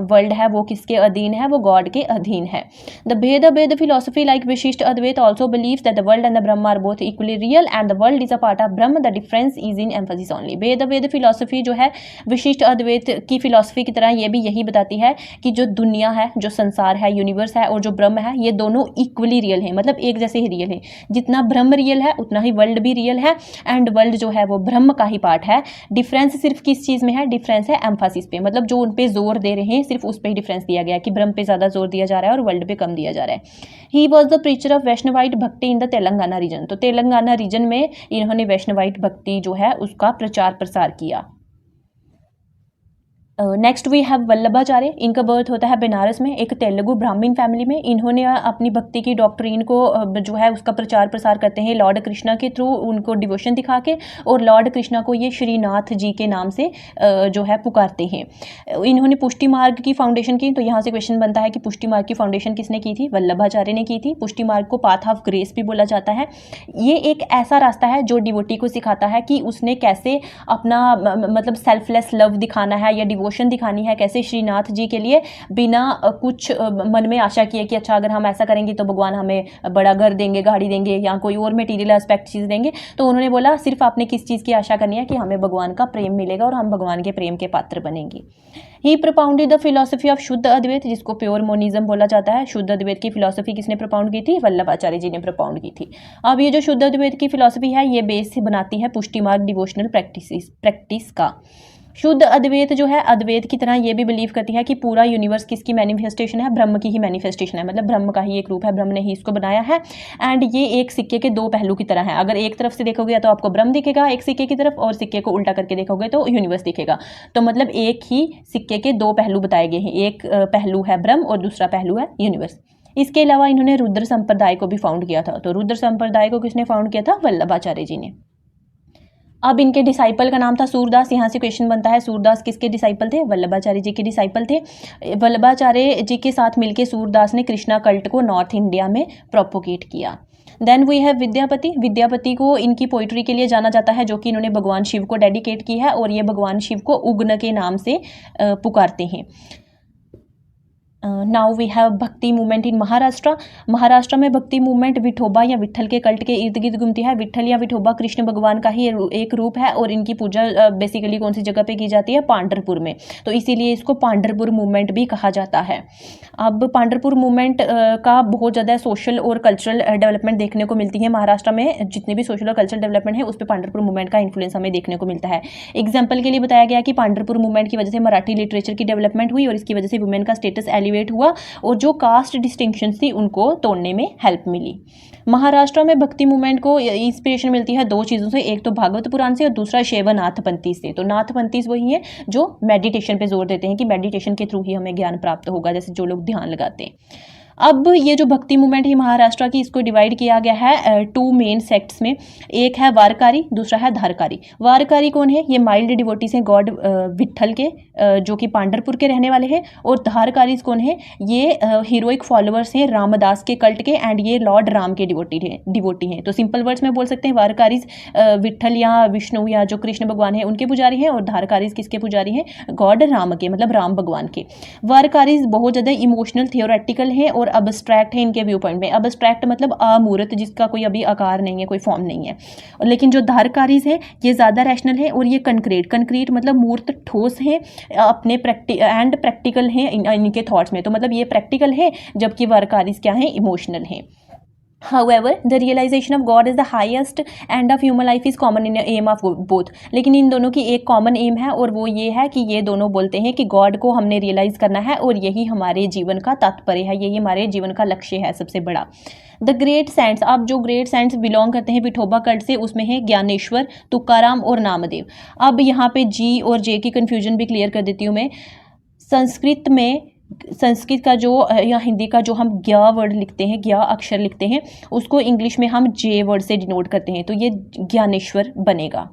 वर्ल्ड है वो किसके अधीन है, वो गॉड के अधीन है। The Bheda philosophy like Vishishta Advaita also believes that the world and the Brahma are both equally real and the world is a part of Brahma. The difference is in emphasis only. Bheda philosophy जो है विशिष्ट अद्वैत की philosophy की तरह ये भी यही बताती है कि जो दुनिया है, जो संसार है, यूनिवर्स है और जो ब्रह्म है, ये दोनों इक्वली रियल है, मतलब एक जैसे ही रियल है। जितना ब्रह्म रियल है उतना ही वर्ल्ड भी रियल है एंड वर्ल्ड जो है वो ब्रह्म का ही पार्ट है। डिफरेंस सिर्फ किस चीज़ में है, डिफरेंस है एम्फासिस पे, मतलब जो उन पे जोर दे रहे हैं सिर्फ उस पर ही डिफरेंस दिया गया कि ब्रह्म पे ज़्यादा जोर दिया जा रहा है और वर्ल्ड पे कम दिया जा रहा है। ही was the preacher of Vaishnavite भक्ति इन द तेलंगाना रीजन। तो तेलंगाना रीजन में इन्होंने वैष्णवाइट भक्ति जो है उसका प्रचार प्रसार किया। Next we have Vallabhacharya. इनका बर्थ होता है बनारस में, एक तेलुगु ब्राह्मण फैमिली में। इन्होंने अपनी भक्ति की डॉक्ट्रिन को जो है उसका प्रचार प्रसार करते हैं लॉर्ड कृष्णा के थ्रू, उनको डिवोशन दिखा के, और लॉर्ड कृष्णा को ये श्रीनाथ जी के नाम से जो है पुकारते हैं। इन्होंने पुष्टि मार्ग की फाउंडेशन की। तो यहाँ से क्वेश्चन बनता है कि पुष्टि मार्ग की फाउंडेशन किसने की थी, वल्लभाचार्य ने की थी। पुष्टि मार्ग को पाथ ऑफ ग्रेस भी बोला जाता है। ये एक ऐसा रास्ता है जो डिवोटी को सिखाता है कि उसने कैसे अपना मतलब सेल्फलेस लव दिखाना है या डिवोशन दिखानी है, कैसे श्रीनाथ जी के लिए बिना कुछ मन में आशा किए कि अच्छा अगर हम ऐसा करेंगे तो भगवान हमें बड़ा घर देंगे, गाड़ी देंगे या कोई और मटेरियल एस्पेक्ट चीज़ देंगे। तो उन्होंने बोला सिर्फ आपने किस चीज़ की आशा करनी है कि हमें भगवान का प्रेम मिलेगा और हम भगवान के प्रेम के पात्र बनेंगे। ही propounded द फिलॉसफी ऑफ शुद्ध अद्वैत, जिसको प्योर मोनिज्म बोला जाता है। शुद्ध अद्वैत की फिलॉसफी किसने propound की थी, वल्लभाचार्य जी ने propound की थी। अब ये जो शुद्ध अद्वैत की फिलॉसफी है ये बेस से बनाती है पुष्टि मार्ग डिवोशनल प्रैक्टिस का। शुद्ध अद्वैत जो है अद्वैत की तरह ये भी बिलीव करती है कि पूरा यूनिवर्स किसकी मैनिफेस्टेशन है, ब्रह्म की ही मैनिफेस्टेशन है, मतलब ब्रह्म का ही एक रूप है, ब्रह्म ने ही इसको बनाया है। एंड ये एक सिक्के के दो पहलू की तरह है। अगर एक तरफ से देखोगे तो आपको ब्रह्म दिखेगा एक सिक्के की तरफ, और सिक्के को उल्टा करके देखोगे तो यूनिवर्स दिखेगा। तो मतलब एक ही सिक्के के दो पहलू बताए गए हैं, एक पहलू है ब्रह्म और दूसरा पहलू है यूनिवर्स। इसके अलावा इन्होंने रुद्र संप्रदाय को भी फाउंड किया था। तो रुद्र संप्रदाय को किसने फाउंड किया था, वल्लभाचार्य जी ने। अब इनके डिसाइपल का नाम था सूरदास। यहाँ से क्वेश्चन बनता है सूरदास किसके डिसाइपल थे, वल्लभाचार्य जी के डिसाइपल थे। वल्लभाचार्य जी के साथ मिलकर सूरदास ने कृष्णा कल्ट को नॉर्थ इंडिया में प्रोपोगेट किया। Then we have Vidyapati. Vidyapati को इनकी पोइट्री के लिए जाना जाता है जो कि इन्होंने भगवान शिव को डेडिकेट की है, और ये भगवान शिव को उग्न के नाम से पुकारते हैं। नाउ वी हैव भक्ति मूवमेंट इन महाराष्ट्र। महाराष्ट्र में भक्ति मूवमेंट विठोबा या विट्ठल के कल्ट के इर्द गिर्द घूमती है। विट्ठल या विठोबा कृष्ण भगवान का ही एक रूप है और इनकी पूजा बेसिकली कौन सी जगह पे की जाती है, पांढरपुर में। तो इसीलिए इसको पांढरपुर मूवमेंट भी कहा जाता है। अब पांढरपुर मूवमेंट का बहुत ज़्यादा सोशल और कल्चरल डेवलपमेंट देखने को मिलती है महाराष्ट्र में। जितने भी सोशल और कल्चरल डेवलपमेंट है उस पर पांढरपुर मूवमेंट का इन्फ्लुएंस हमें देखने को मिलता है। एग्जाम्पल के लिए बताया गया कि पांढरपुर मूवमेंट की वजह से मराठी लिटरेचर की डेवलपमेंट हुई और इसकी वजह से वुमेन का स्टेटस एलिवेट हुआ और जो कास्ट डिस्टिंक्शन थी उनको तोड़ने में हेल्प मिली। महाराष्ट्र में भक्ति मूवमेंट को इंस्पिरेशन मिलती है दो चीज़ों से, एक तो भागवत पुराण से और दूसरा शैव नाथपंथी से। तो नाथपंथी वही है जो मेडिटेशन पे जोर देते हैं कि मेडिटेशन के थ्रू ही हमें ज्ञान प्राप्त होगा, जैसे जो लोग ध्यान लगाते हैं। अब ये जो भक्ति मूवमेंट है महाराष्ट्र की, इसको डिवाइड किया गया है टू मेन सेक्ट्स में। एक है वारकारी, दूसरा है धारकारी। वारकारी कौन है? ये माइल्ड डिवोटीज हैं गॉड विट्ठल के, जो कि पांडरपुर के रहने वाले हैं। और धारकारी कौन है? ये हीरोइक फॉलोअर्स हैं रामदास के कल्ट के, एंड ये लॉर्ड राम के डिवोटी हैं। तो सिंपल वर्ड्स में बोल सकते हैं वारकारीज विट्ठल या विष्णु या जो कृष्ण भगवान है उनके पुजारी हैं, और धारकारीज किसके पुजारी हैं? गॉड राम के, मतलब राम भगवान के। वारकारीज बहुत ज़्यादा इमोशनल थियोरेटिकल हैं और अब्स्ट्रैक्ट है इनके व्यू पॉइंट में। अब्स्ट्रैक्ट मतलब अमूर्त, जिसका कोई अभी आकार नहीं है, कोई फॉर्म नहीं है। लेकिन जो धारकारीज है ये ज़्यादा रैशनल है, और ये कंक्रीट मतलब मूर्त, ठोस है अपने प्रैक्टिकल है इनके थॉट्स में। तो मतलब ये प्रैक्टिकल है, जबकि वारकारीज क्या है? इमोशनल है। However, the realization of God is the highest end of human life is common in aim of both. लेकिन इन दोनों की एक कॉमन एम है, और वो ये है कि ये दोनों बोलते हैं कि गॉड को हमने रियलाइज करना है, और यही हमारे जीवन का तात्पर्य है, यही हमारे जीवन का लक्ष्य है सबसे बड़ा। द ग्रेट सेंट्स, अब जो ग्रेट सेंट्स बिलोंग करते हैं विठोबा कल्ट से, उसमें है ज्ञानेश्वर, तुकाराम और नामदेव। अब यहाँ पे जी और जे की कन्फ्यूजन भी क्लियर कर देती हूँ मैं। संस्कृत का जो या हिंदी का जो हम ज्ञा वर्ड लिखते हैं, ज्ञा अक्षर लिखते हैं, उसको इंग्लिश में हम जे वर्ड से डिनोट करते हैं। तो ये ज्ञानेश्वर बनेगा,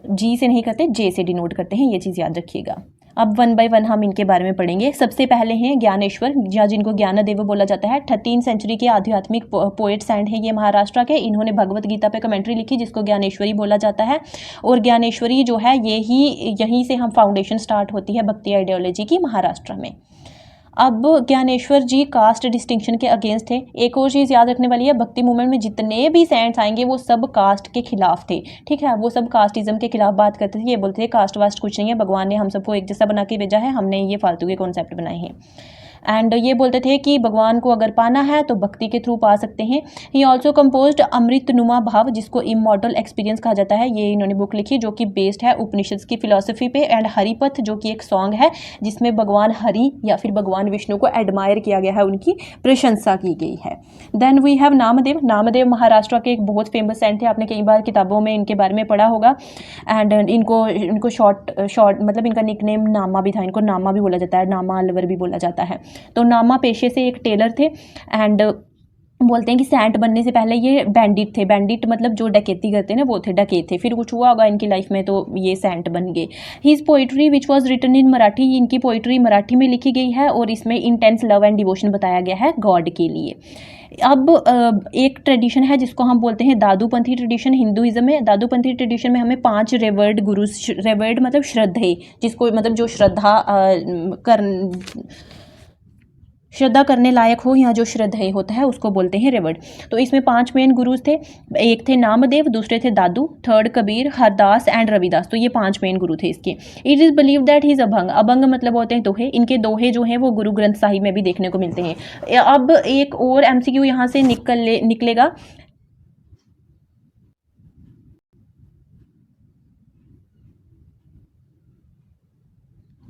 जी से नहीं करते, जे से डिनोट करते हैं, ये चीज़ याद रखिएगा। अब वन बाय वन हम इनके बारे में पढ़ेंगे। सबसे पहले हैं ज्ञानेश्वर, या जिनको ज्ञानदेव बोला जाता है। 13वीं सेंचुरी के आध्यात्मिक पोएट सैंड है ये महाराष्ट्र के। इन्होंने भगवत गीता पे कमेंट्री लिखी जिसको ज्ञानेश्वरी बोला जाता है। और ज्ञानेश्वरी जो है यहीं से हम फाउंडेशन स्टार्ट होती है भक्ति आइडियोलॉजी की महाराष्ट्र में। अब ज्ञानेश्वर जी कास्ट डिस्टिंक्शन के अगेंस्ट थे। एक और चीज़ याद रखने वाली है, भक्ति मूवमेंट में जितने भी सेंट्स आएंगे वो सब कास्ट के खिलाफ थे, ठीक है, वो सब कास्टिज्म के खिलाफ बात करते थे। ये बोलते थे कास्ट वास्ट कुछ नहीं है, भगवान ने हम सबको एक जैसा बना के भेजा है, हमने ये फालतू के कॉन्सेप्ट बनाए हैं। एंड ये बोलते थे कि भगवान को अगर पाना है तो भक्ति के थ्रू पा सकते हैं। ही ऑल्सो कंपोज्ड अमृतनुमा भाव, जिसको इमॉर्टल एक्सपीरियंस कहा जाता है। ये इन्होंने बुक लिखी जो कि बेस्ड है उपनिषद की फिलॉसफी पे। एंड हरिपथ जो कि एक सॉन्ग है जिसमें भगवान हरि या फिर भगवान विष्णु को एडमायर किया गया है, उनकी प्रशंसा की गई है। Then we have Namdev. Namdev Maharashtra के एक बहुत फेमस सेंट थे, आपने कई बार किताबों में इनके बारे में पढ़ा होगा। एंड इनको शॉर्ट मतलब इनका निकनेम नामा भी था, इनको नामा भी बोला जाता है, नामा अलवर भी बोला जाता है। तो नामा पेशे से एक टेलर थे, एंड बोलते हैं कि सैंट बनने से पहले ये बैंडिट थे। बैंडिट मतलब जो डकैती करते हैं ना, वो थे, डकैत थे। फिर कुछ हुआ होगा इनकी लाइफ में तो ये सैंट बन गए। His poetry which was written in Marathi, इनकी पोइट्री मराठी में लिखी गई है और इसमें इंटेंस लव एंड डिवोशन बताया गया है गॉड के लिए। अब एक ट्रेडिशन है जिसको हम बोलते हैं दादूपंथी ट्रेडिशन हिंदुइज्म में। दादूपंथी ट्रेडिशन में हमें 5 रेवर्ड गुरु, रेवर्ड मतलब श्रद्धेय, जिसको मतलब जो श्रद्धा करने लायक हो या जो श्रद्धेय होता है उसको बोलते हैं रेवर्ड। तो इसमें 5 मेन गुरुज थे। एक थे नामदेव, दूसरे थे दादू, थर्ड कबीर, हरदास एंड रविदास। तो ये 5 मेन गुरु थे इसके। It is believe that he is abhang. Abhang मतलब होते हैं दोहे। इनके दोहे जो हैं वो गुरु ग्रंथ साहिब में भी देखने को मिलते हैं। अब एक और MCQ यहाँ से निकलेगा।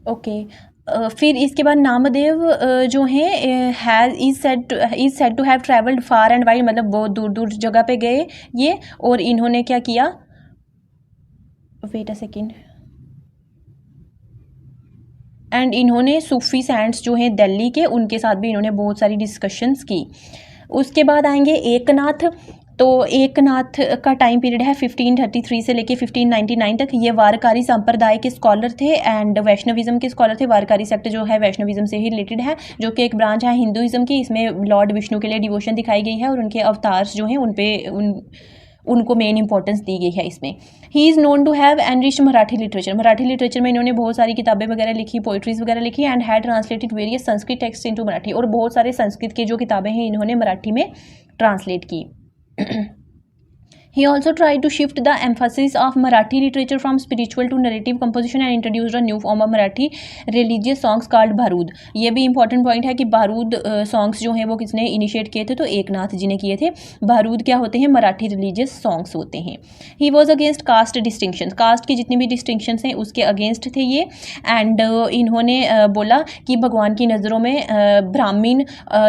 ओके फिर इसके बाद नामदेव जो हैं is said to have travelled far and wide, मतलब बहुत दूर दूर जगह पे गए ये। और इन्होंने क्या किया, वेट अ सेकेंड, एंड इन्होंने सूफी सेंट्स जो हैं दिल्ली के, उनके साथ भी इन्होंने बहुत सारी डिस्कशंस की। उसके बाद आएंगे एकनाथ। तो एकनाथ का टाइम पीरियड है 1533 से लेके 1599 तक। ये वारकारी संप्रदाय के स्कॉलर थे एंड वैष्णविज्म के स्कॉलर थे। वारकारी सेक्ट जो है वैष्णविज्म से ही रिलेटेड है, जो कि एक ब्रांच है हिंदुइज्म की। इसमें लॉर्ड विष्णु के लिए डिवोशन दिखाई गई है और उनके अवतार्स जो हैं उनको मेन इंपॉर्टेंस दी गई है इसमें। He is known to have enriched Marathi literature. Marathi literature में इन्होंने बहुत सारी किताबें वगैरह लिखी, पोइट्रीज वगैरह लिखी, and had translated various Sanskrit text into Marathi. और बहुत सारे संस्कृत की जो किताबें हैं इन्होंने मराठी में ट्रांसलेट की। He also tried to shift the emphasis of Marathi literature from spiritual to narrative composition and introduced a new form of Marathi religious songs called बारूद. ये भी इंपॉर्टेंट पॉइंट है कि बारूद सॉन्ग्स जो हैं वो किसने इनिशिएट किए थे, तो एकनाथ जी ने किए थे. बारूद क्या होते हैं? मराठी रिलीजियस सॉन्ग्स होते हैं. He was against caste distinction, caste की जितनी भी डिस्टिंक्शंस हैं उसके अगेंस्ट थे ये. एंड इन्होंने बोला कि भगवान की नज़रों में ब्राह्मण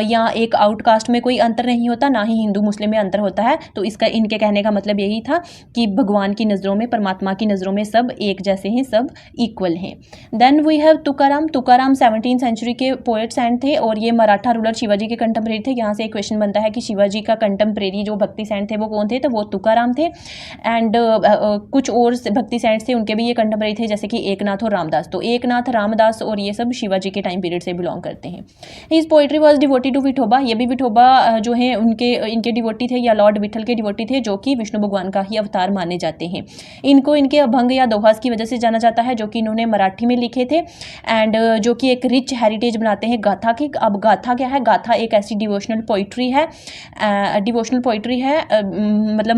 या एक आउटकास्ट में कोई अंतर नहीं होता, ना ही हिंदू मुस्लिम में अंतर होता है. तो इसका इनके कहने का मतलब यही था कि भगवान की नज़रों में, परमात्मा की नज़रों में सब एक जैसे हैं, सब इक्वल हैं. Then we have Tukaram. Tukaram 17th century के पोएट्स एंड थे और ये मराठा रूलर शिवाजी के कंटेम्प्रेरी थे. यहाँ से एक क्वेश्चन बनता है कि शिवाजी का कंटेम्प्रेरी जो भक्ति सेंट थे वो कौन थे, तो वो तुकाराम थे. एंड कुछ और भक्ति सेंट्स थे, उनके भी ये कंटेम्प्रेरी थे, जैसे कि एकनाथ और रामदास. तो एकनाथ, रामदास और ये सब शिवाजी के टाइम पीरियड से बिलोंग करते हैं. His poetry was devoted to Vithoba. ये भी विठोबा जो है इनके डिवोटी थे या लॉर्ड विठल के डिवोटी थे, जो कि विष्णु भगवान का ही अवतार माने जाते हैं. इनको इनके अभंग या दोहास की वजह से जाना जाता है, जो कि इन्होंने मराठी में लिखे थे. एंड जो कि एक रिच हेरिटेज बनाते हैं गाथा की. अब गाथा क्या है? गाथा एक ऐसी डिवोशनल पोइट्री है, मतलब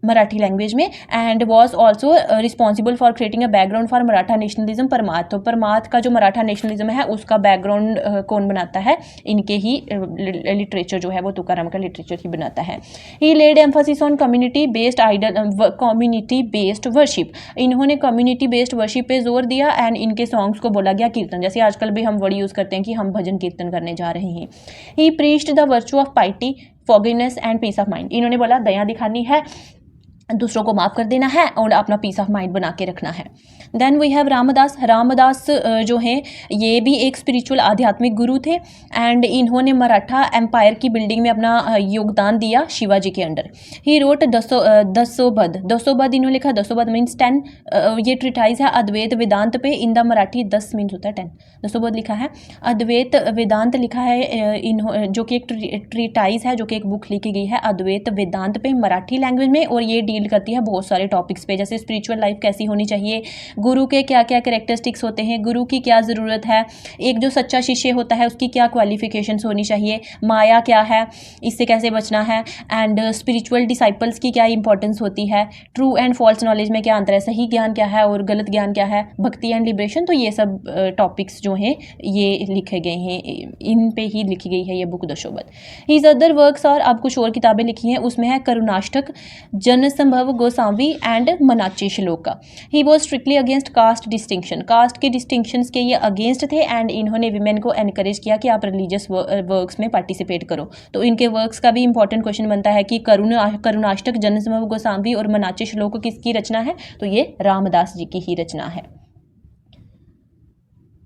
मराठी लैंग्वेज में. And was also responsible for creating a background for Maratha nationalism. परमार्थ, तो परमार्थ का जो मराठा नेशनलिज्म है उसका बैकग्राउंड कौन बनाता है? इनके ही लिटरेचर जो है वो तुकाराम का लिटरेचर ही बनाता है. He laid emphasis on community based worship. इन्होंने कम्युनिटी बेस्ड वर्शिप पे जोर दिया. एंड इनके सॉन्ग्स को बोला गया कीर्तन. जैसे आजकल भी हम वर्ड यूज़ करते हैं कि हम भजन कीर्तन करने जा रहे हैं. He preached the virtue of piety, forgiveness and peace of mind. इन्होंने बोला दया दिखानी है, दूसरों को माफ़ कर देना है और अपना पीस ऑफ माइंड बना के रखना है. Then we have Ramdas. Ramdas जो हैं ये भी एक स्पिरिचुअल आध्यात्मिक गुरु थे. एंड इन्होंने मराठा एम्पायर की बिल्डिंग में अपना योगदान दिया शिवाजी के अंडर. He wrote दसोबद. इन्होंने लिखा. दसोबद मीन्स 10. ये ट्रिटाइज है अद्वैत वेदांत पे. इन द मराठी 10 मीन्स होता है 10. दसोबद लिखा है. अद्वैत वेदांत लिखा है जो कि एक ट्रिटाइज है, जो कि एक बुक लिखी गई है अद्वैत वेदांत पे मराठी लैंग्वेज में. और ये डील करती है बहुत सारे टॉपिक्स पे, जैसे स्पिरिचुअल लाइफ कैसी होनी चाहिए, गुरु के क्या क्या कैरेक्टरिस्टिक्स होते हैं, गुरु की क्या ज़रूरत है, एक जो सच्चा शिष्य होता है उसकी क्या क्वालिफिकेशंस होनी चाहिए, माया क्या है, इससे कैसे बचना है, एंड स्पिरिचुअल डिसाइपल्स की क्या इंपॉर्टेंस होती है, ट्रू एंड फॉल्स नॉलेज में क्या अंतर है, सही ज्ञान क्या है और गलत ज्ञान क्या है, भक्ति एंड लिबरेशन. तो ये सब टॉपिक्स जो हैं ये लिखे गए हैं, इन पे ही लिखी गई है ये बुक दशोबद. हीज अदर वर्क्स और अब कुछ और किताबें लिखी हैं, उसमें है करुणाष्टक, जन संभव गोसावी and Manachi Shloka. He was strictly against caste distinction. Caste के डिस्टिंक्शंस के ये अगेंस्ट थे. एंड इन्होंने विमेन को एनकरेज किया कि आप रिलीजियस वर्क्स में पार्टिसिपेट करो. तो इनके वर्क्स का भी इंपॉर्टेंट क्वेश्चन बनता है कि करुणाष्टक, जन संभव गोसावी और मनाची श्लोक किसकी रचना है, तो ये रामदास जी की ही रचना है.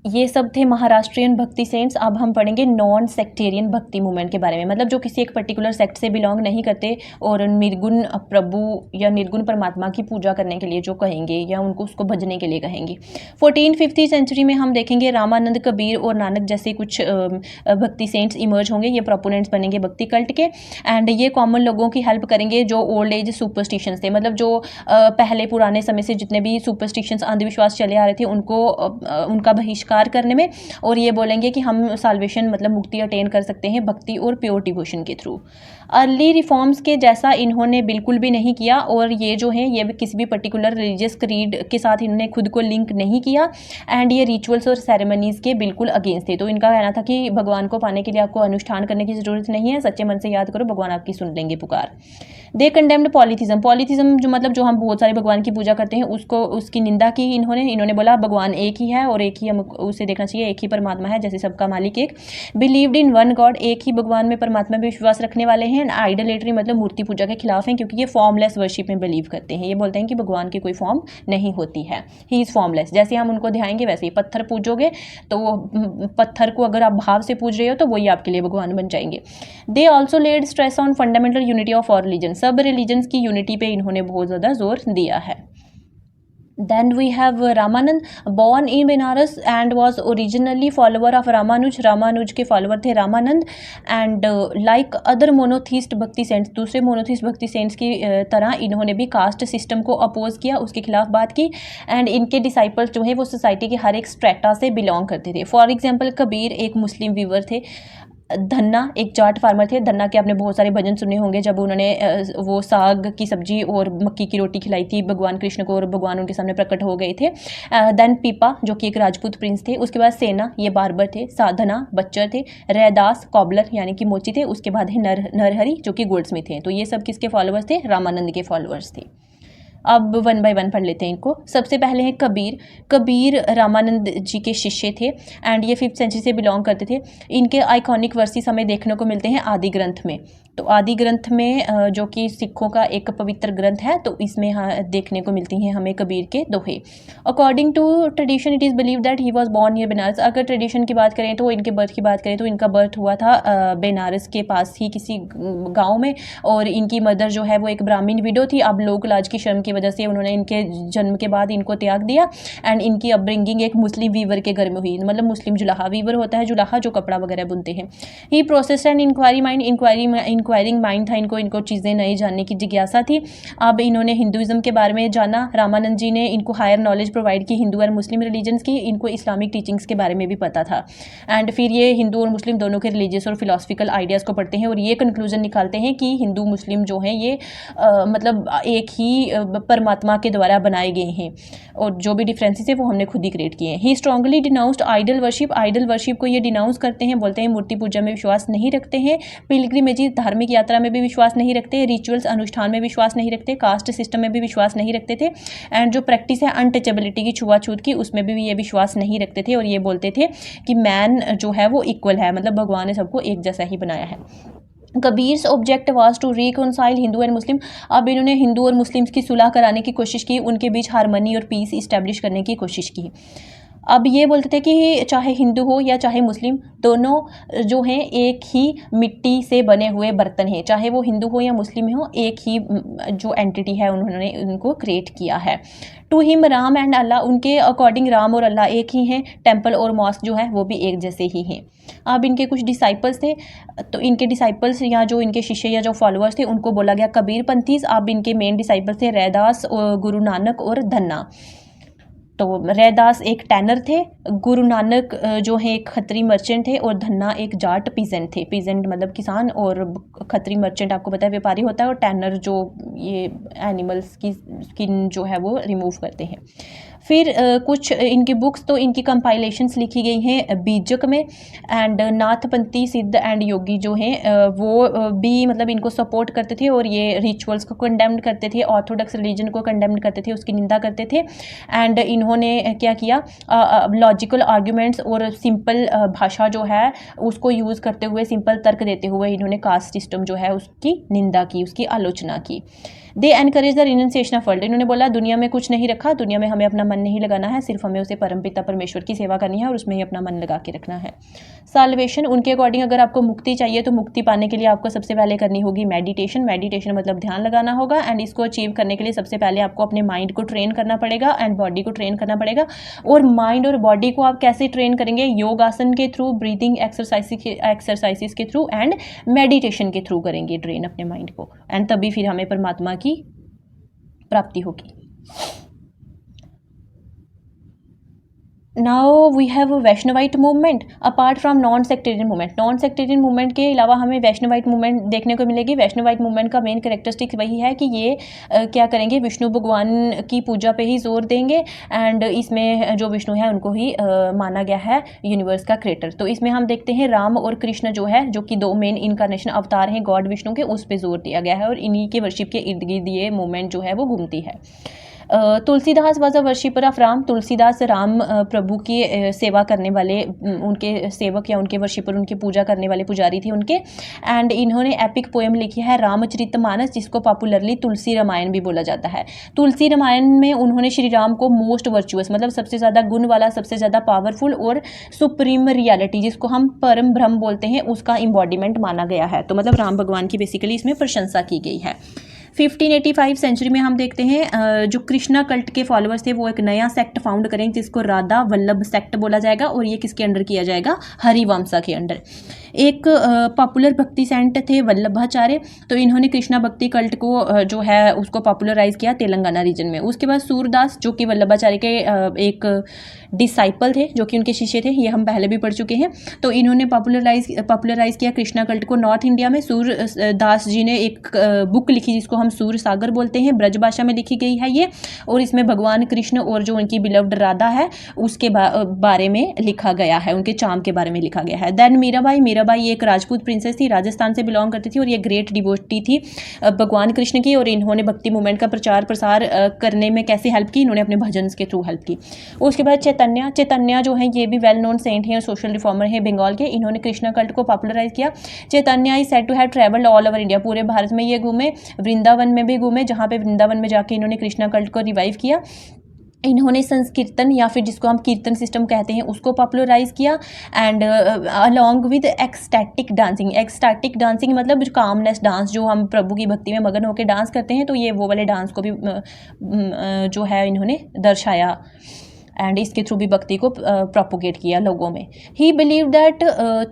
ये सब थे महाराष्ट्रियन भक्ति सेंट्स. अब हम पढ़ेंगे नॉन सेक्टेरियन भक्ति मूवमेंट के बारे में, मतलब जो किसी एक पर्टिकुलर सेक्ट से बिलोंग नहीं करते और निर्गुण प्रभु या निर्गुण परमात्मा की पूजा करने के लिए जो कहेंगे या उनको उसको भजने के लिए कहेंगे. 14th-15th सेंचुरी में हम देखेंगे रामानंद, कबीर और नानक जैसे कुछ भक्ति सेंट्स इमर्ज होंगे. ये प्रोपोनेंट्स बनेंगे भक्ति कल्ट के. एंड ये कॉमन लोगों की हेल्प करेंगे जो ओल्ड एज सुपरस्टिशंस थे, मतलब जो पहले पुराने समय से जितने भी सुपरस्टिशंस अंधविश्वास चले आ रहे थे उनको उनका बहिष्कार करने में. और ये बोलेंगे कि हम साल्वेशन मतलब मुक्ति अटेन कर सकते हैं भक्ति और प्योर डिवोशन के थ्रू. अर्ली रिफॉर्म्स के जैसा इन्होंने बिल्कुल भी नहीं किया. और ये जो है ये किसी भी पर्टिकुलर रिलीजियस क्रीड के साथ इन्होंने खुद को लिंक नहीं किया. एंड ये रिचुअल्स और सेरेमनीज के बिल्कुल अगेंस्ट थे. तो इनका कहना था कि भगवान को पाने के लिए आपको अनुष्ठान करने की ज़रूरत नहीं है, सच्चे मन से याद करो, भगवान आपकी सुन लेंगे पुकार. दे कंडेम्ड पॉलीथिज्म. पॉलीथिज्म जो मतलब जो हम बहुत सारे भगवान की पूजा करते हैं उसकी निंदा की इन्होंने बोला भगवान एक ही है और एक ही हम उसे देखना चाहिए, एक ही परमात्मा है, जैसे सबका मालिक एक. Believed in one God. एक ही भगवान में परमात्मा में विश्वास रखने वाले हैं. आइडलेटरी मतलब मूर्ति पूजा के खिलाफ हैं, क्योंकि ये फॉर्मलेस वर्शिप में बिलीव करते हैं. ये बोलते हैं कि भगवान की कोई फॉर्म नहीं होती है, ही इज़ फॉर्मलेस. जैसे हम उनको ध्याएंगे वैसे ही पत्थर पूजोगे तो पत्थर को अगर आप भाव से पूज रहे हो तो वही आपके लिए भगवान बन जाएंगे. They also laid stress on fundamental unity of all religion. सब रिलीजन्स की यूनिटी पे इन्होंने बहुत ज़्यादा जोर दिया है. Then we have Ramanand, born in Benares and was originally follower of Ramanuj. Ramanuj के फॉलोअर थे Ramanand. And like other monotheist भक्ति सेंट्स, दूसरे मोनोथीस्ट भक्ति सेंट्स की तरह इन्होंने भी कास्ट सिस्टम को अपोज किया, उसके खिलाफ बात की. एंड इनके डिसाइपल्स जो है वो सोसाइटी के हर एक स्ट्रेटा से बिलोंग करते थे. फॉर एग्जाम्पल कबीर एक मुस्लिम वीवर थे. धन्ना एक जाट फार्मर थे। धन्ना के आपने बहुत सारे भजन सुने होंगे जब उन्होंने वो साग की सब्जी और मक्की की रोटी खिलाई थी भगवान कृष्ण को और भगवान उनके सामने प्रकट हो गए थे। देन पीपा जो कि एक राजपूत प्रिंस थे। उसके बाद सेना ये बार्बर थे। साधना बच्चर थे। रैदास कॉबलर यानी कि मोची थे। उसके बाद है नरहरि जो कि गोल्डस्मिथ थे। तो ये सब किसके फॉलोअर्स थे? रामानंद के फॉलोअर्स थे। अब 1 बाय 1 पढ़ लेते हैं इनको। सबसे पहले हैं कबीर। कबीर रामानंद जी के शिष्य थे एंड ये 5th सेंचुरी से बिलोंग करते थे। इनके आइकॉनिक वर्सेस हमें देखने को मिलते हैं आदि ग्रंथ में। तो आदि ग्रंथ में जो कि सिखों का एक पवित्र ग्रंथ है, तो इसमें देखने को मिलती हैं हमें कबीर के दोहे। According to tradition it is believe that he was born near Banaras. अगर ट्रेडिशन की बात करें तो इनके बर्थ की बात करें तो इनका बर्थ हुआ था बनारस के पास ही किसी गाँव में। और इनकी मदर जो है वो एक ब्राह्मण विडो थी। अब लोक लाज की शर्म की वजह से उन्होंने इनके जन्म के बाद इनको त्याग दिया एंड इनकी अपब्रिंगिंग एक मुस्लिम वीवर के घर में हुई। मतलब मुस्लिम जुलाहा, वीवर होता है जुलाहा जो कपड़ा वगैरह बुनते हैं। ही प्रोसेस एंड इंक्वायरिंग माइंड था इनको चीज़ें नई जानने की जिज्ञासा थी। अब इन्होंने हिंदुज़म के बारे में जाना। रामानंद जी ने इनको हायर नॉलेज प्रोवाइड की हिंदू और मुस्लिम रिलीजन्स की। इनको इस्लामिक टीचिंग्स के बारे में भी पता था एंड फिर ये हिंदू और मुस्लिम दोनों के रिलीजियस और फिलोसफिकल आइडियाज़ को पढ़ते हैं और ये कंक्लूजन निकालते हैं कि हिंदू मुस्लिम जो हैं ये मतलब एक ही परमात्मा के द्वारा बनाए गए हैं और जो भी डिफरेंसेस है वो हमने खुद ही क्रिएट किए हैं। He strongly denounced idol worship. Idol worship को ये डिनाउंस करते हैं, बोलते हैं मूर्ति पूजा में विश्वास नहीं रखते हैं। पिलग्रिमेज धार्मिक यात्रा में भी विश्वास नहीं रखते। रिचुअल्स अनुष्ठान में विश्वास नहीं रखते। कास्ट सिस्टम में भी विश्वास नहीं रखते थे एंड जो प्रैक्टिस है अनटचेबिलिटी की, छुआछूत की, उसमें भी ये विश्वास नहीं रखते थे और ये बोलते थे कि मैन जो है वो इक्वल है, मतलब भगवान ने सबको एक जैसा ही बनाया है। Kabir's object was to reconcile Hindu and Muslim. अब इन्होंने हिंदू और मुस्लिम्स की सुलह कराने की कोशिश की, उनके बीच हारमनी और पीस इस्टेब्लिश करने की कोशिश की। अब ये बोलते थे कि चाहे हिंदू हो या चाहे मुस्लिम, दोनों जो हैं एक ही मिट्टी से बने हुए बर्तन हैं। चाहे वो हिंदू हो या मुस्लिम हो, एक ही जो एंटिटी है उन्होंने उनको क्रिएट किया है। टू हिम राम एंड अल्लाह, उनके अकॉर्डिंग राम और अल्लाह एक ही हैं। टेम्पल और मॉस्क जो है वो भी एक जैसे ही हैं। अब इनके कुछ डिसाइपल्स थे, तो इनके डिसाइपल्स या जो इनके शिष्य या जो फॉलोअर्स थे उनको बोला गया कबीर पंथीज। अब इनके मेन डिसाइपल्स थे रैदास, गुरु नानक और धन्ना। तो रैदास एक टैनर थे, गुरु नानक जो है एक खत्री मर्चेंट थे और धन्ना एक जाट पीजेंट थे। पीजेंट मतलब किसान और खत्री मर्चेंट आपको पता है व्यापारी होता है और टैनर जो ये एनिमल्स की स्किन जो है वो रिमूव करते हैं। फिर कुछ इनकी बुक्स, तो इनकी कंपाइलेशंस लिखी गई हैं बीजक में एंड नाथपंथी सिद्ध एंड योगी जो हैं वो भी मतलब इनको सपोर्ट करते थे और ये रिचुअल्स को कंडेम्ड करते थे, ऑर्थोडॉक्स रिलीजन को कंडेम्ड करते थे, उसकी निंदा करते थे। एंड इन्होंने क्या किया, लॉजिकल आर्ग्यूमेंट्स और सिंपल भाषा जो है उसको यूज़ करते हुए, सिंपल तर्क देते हुए इन्होंने कास्ट सिस्टम जो है उसकी निंदा की, उसकी आलोचना की। They encourage the renunciation of world. इन्होंने बोला दुनिया में कुछ नहीं रखा, दुनिया में हमें अपना मन नहीं लगाना है, सिर्फ हमें उसे परमपिता परमेश्वर की सेवा करनी है और उसमें ही अपना मन लगा के रखना है। साल्वेशन, उनके अकॉर्डिंग अगर आपको मुक्ति चाहिए तो मुक्ति पाने के लिए आपको सबसे पहले करनी होगी मेडिटेशन। मेडिटेशन मतलब ध्यान लगाना होगा एंड इसको अचीव करने के लिए सबसे पहले आपको अपने माइंड को ट्रेन करना पड़ेगा एंड बॉडी को ट्रेन करना पड़ेगा। और माइंड और बॉडी को आप कैसे ट्रेन करेंगे? योग आसन के थ्रू, ब्रीदिंग एक्सरसाइजेस के थ्रू एंड मेडिटेशन के थ्रू करेंगे ट्रेन अपने माइंड को एंड तभी फिर हमें परमात्मा की प्राप्ति होगी। Now we have Vaishnavite movement apart from non sectarian movement. Non sectarian movement के अलावा हमें वैष्णवाइट मूवमेंट देखने को मिलेगी। वैष्णवाइट मूवमेंट का मेन कैरेक्टरिस्टिक वही है कि ये क्या करेंगे, विष्णु भगवान की पूजा पे ही जोर देंगे एंड इसमें जो विष्णु है उनको ही माना गया है यूनिवर्स का क्रिएटर। तो इसमें हम देखते हैं राम और कृष्ण जो है, जो कि दो मेन इनकारनेशन अवतार हैं गॉड विष्णु के, उस पर जोर दिया गया है और इन्हीं के वर्शिप के इर्द गिर्द ये मूवमेंट जो है वो घूमती है। Tulsidas was a worshipper of Ram. Tulsidas Ram प्रभु की सेवा करने वाले, उनके सेवक या उनके वर्शिपर, उनकी पूजा करने वाले पुजारी थे उनके। एंड इन्होंने एपिक पोएम लिखी है रामचरितमानस, जिसको पॉपुलरली तुलसी रामायण भी बोला जाता है। तुलसी रामायण में उन्होंने श्री राम को मोस्ट वर्चुअस, मतलब सबसे ज़्यादा गुण वाला, सबसे ज़्यादा पावरफुल और सुप्रीम रियलिटी, जिसको हम परम ब्रह्म बोलते हैं, उसका इम्बॉडीमेंट माना गया है। तो मतलब राम भगवान की बेसिकली इसमें प्रशंसा की गई है। 1585 सेंचुरी में हम देखते हैं जो कृष्णा कल्ट के फॉलोअर्स थे वो एक नया सेक्ट फाउंड करेंगे जिसको राधा वल्लभ सेक्ट बोला जाएगा और ये किसके अंडर किया जाएगा? हरिवंशा के अंडर। एक पॉपुलर भक्ति सेंट थे वल्लभाचार्य, तो इन्होंने कृष्णा भक्ति कल्ट को जो है उसको पॉपुलराइज किया तेलंगाना रीजन में। उसके बाद सूरदास जो कि वल्लभाचार्य के एक डिसाइपल थे, जो कि उनके शिष्य थे, ये हम पहले भी पढ़ चुके हैं। तो इन्होंने पॉपुलराइज किया कृष्णा कल्ट को नॉर्थ इंडिया में। सूरदास जी ने एक बुक लिखी जिसको हम सूर सागर बोलते हैं, ब्रज भाषा में लिखी गई है ये, और इसमें भगवान कृष्ण और जो उनकी बिलव्ड राधा है उसके बारे में लिखा गया है, उनके चाम के बारे में लिखा गया है। देन मीराबाई एक राजपूत प्रिंसेस थी, राजस्थान से बिलोंग करती थी, और ये ग्रेट डिवोटी थी भगवान कृष्ण की, और इन्होंने भक्ति मूवमेंट का प्रचार प्रसार करने में कैसे हेल्प की, इन्होंने अपने भजन के थ्रू हेल्प की। उसके बाद चैतन्य जो है ये भी वेल नोन सेंट हैं और सोशल रिफॉर्मर हैं बंगाल के, इन्होंने कृष्णा कल्ट को पॉपुलराइज किया। Chaitanya is said to have travelled all over India, पूरे भारत में ये घूमे, वृंदावन में भी घूमे, जहाँ पे वृंदावन में जाके इन्होंने कृष्णा कल्ट को रिवाइव किया। इन्होंने संकीर्तन या फिर जिसको हम कीर्तन सिस्टम कहते हैं उसको पॉपुलराइज किया, and along with ecstatic dancing मतलब कामनेस डांस, जो हम प्रभु की भक्ति में मगन होकर डांस करते हैं, तो ये वो वाले डांस को भी जो है इन्होंने दर्शाया, एंड इसके थ्रू भी भक्ति को प्रोपोगेट किया लोगों में। ही believe that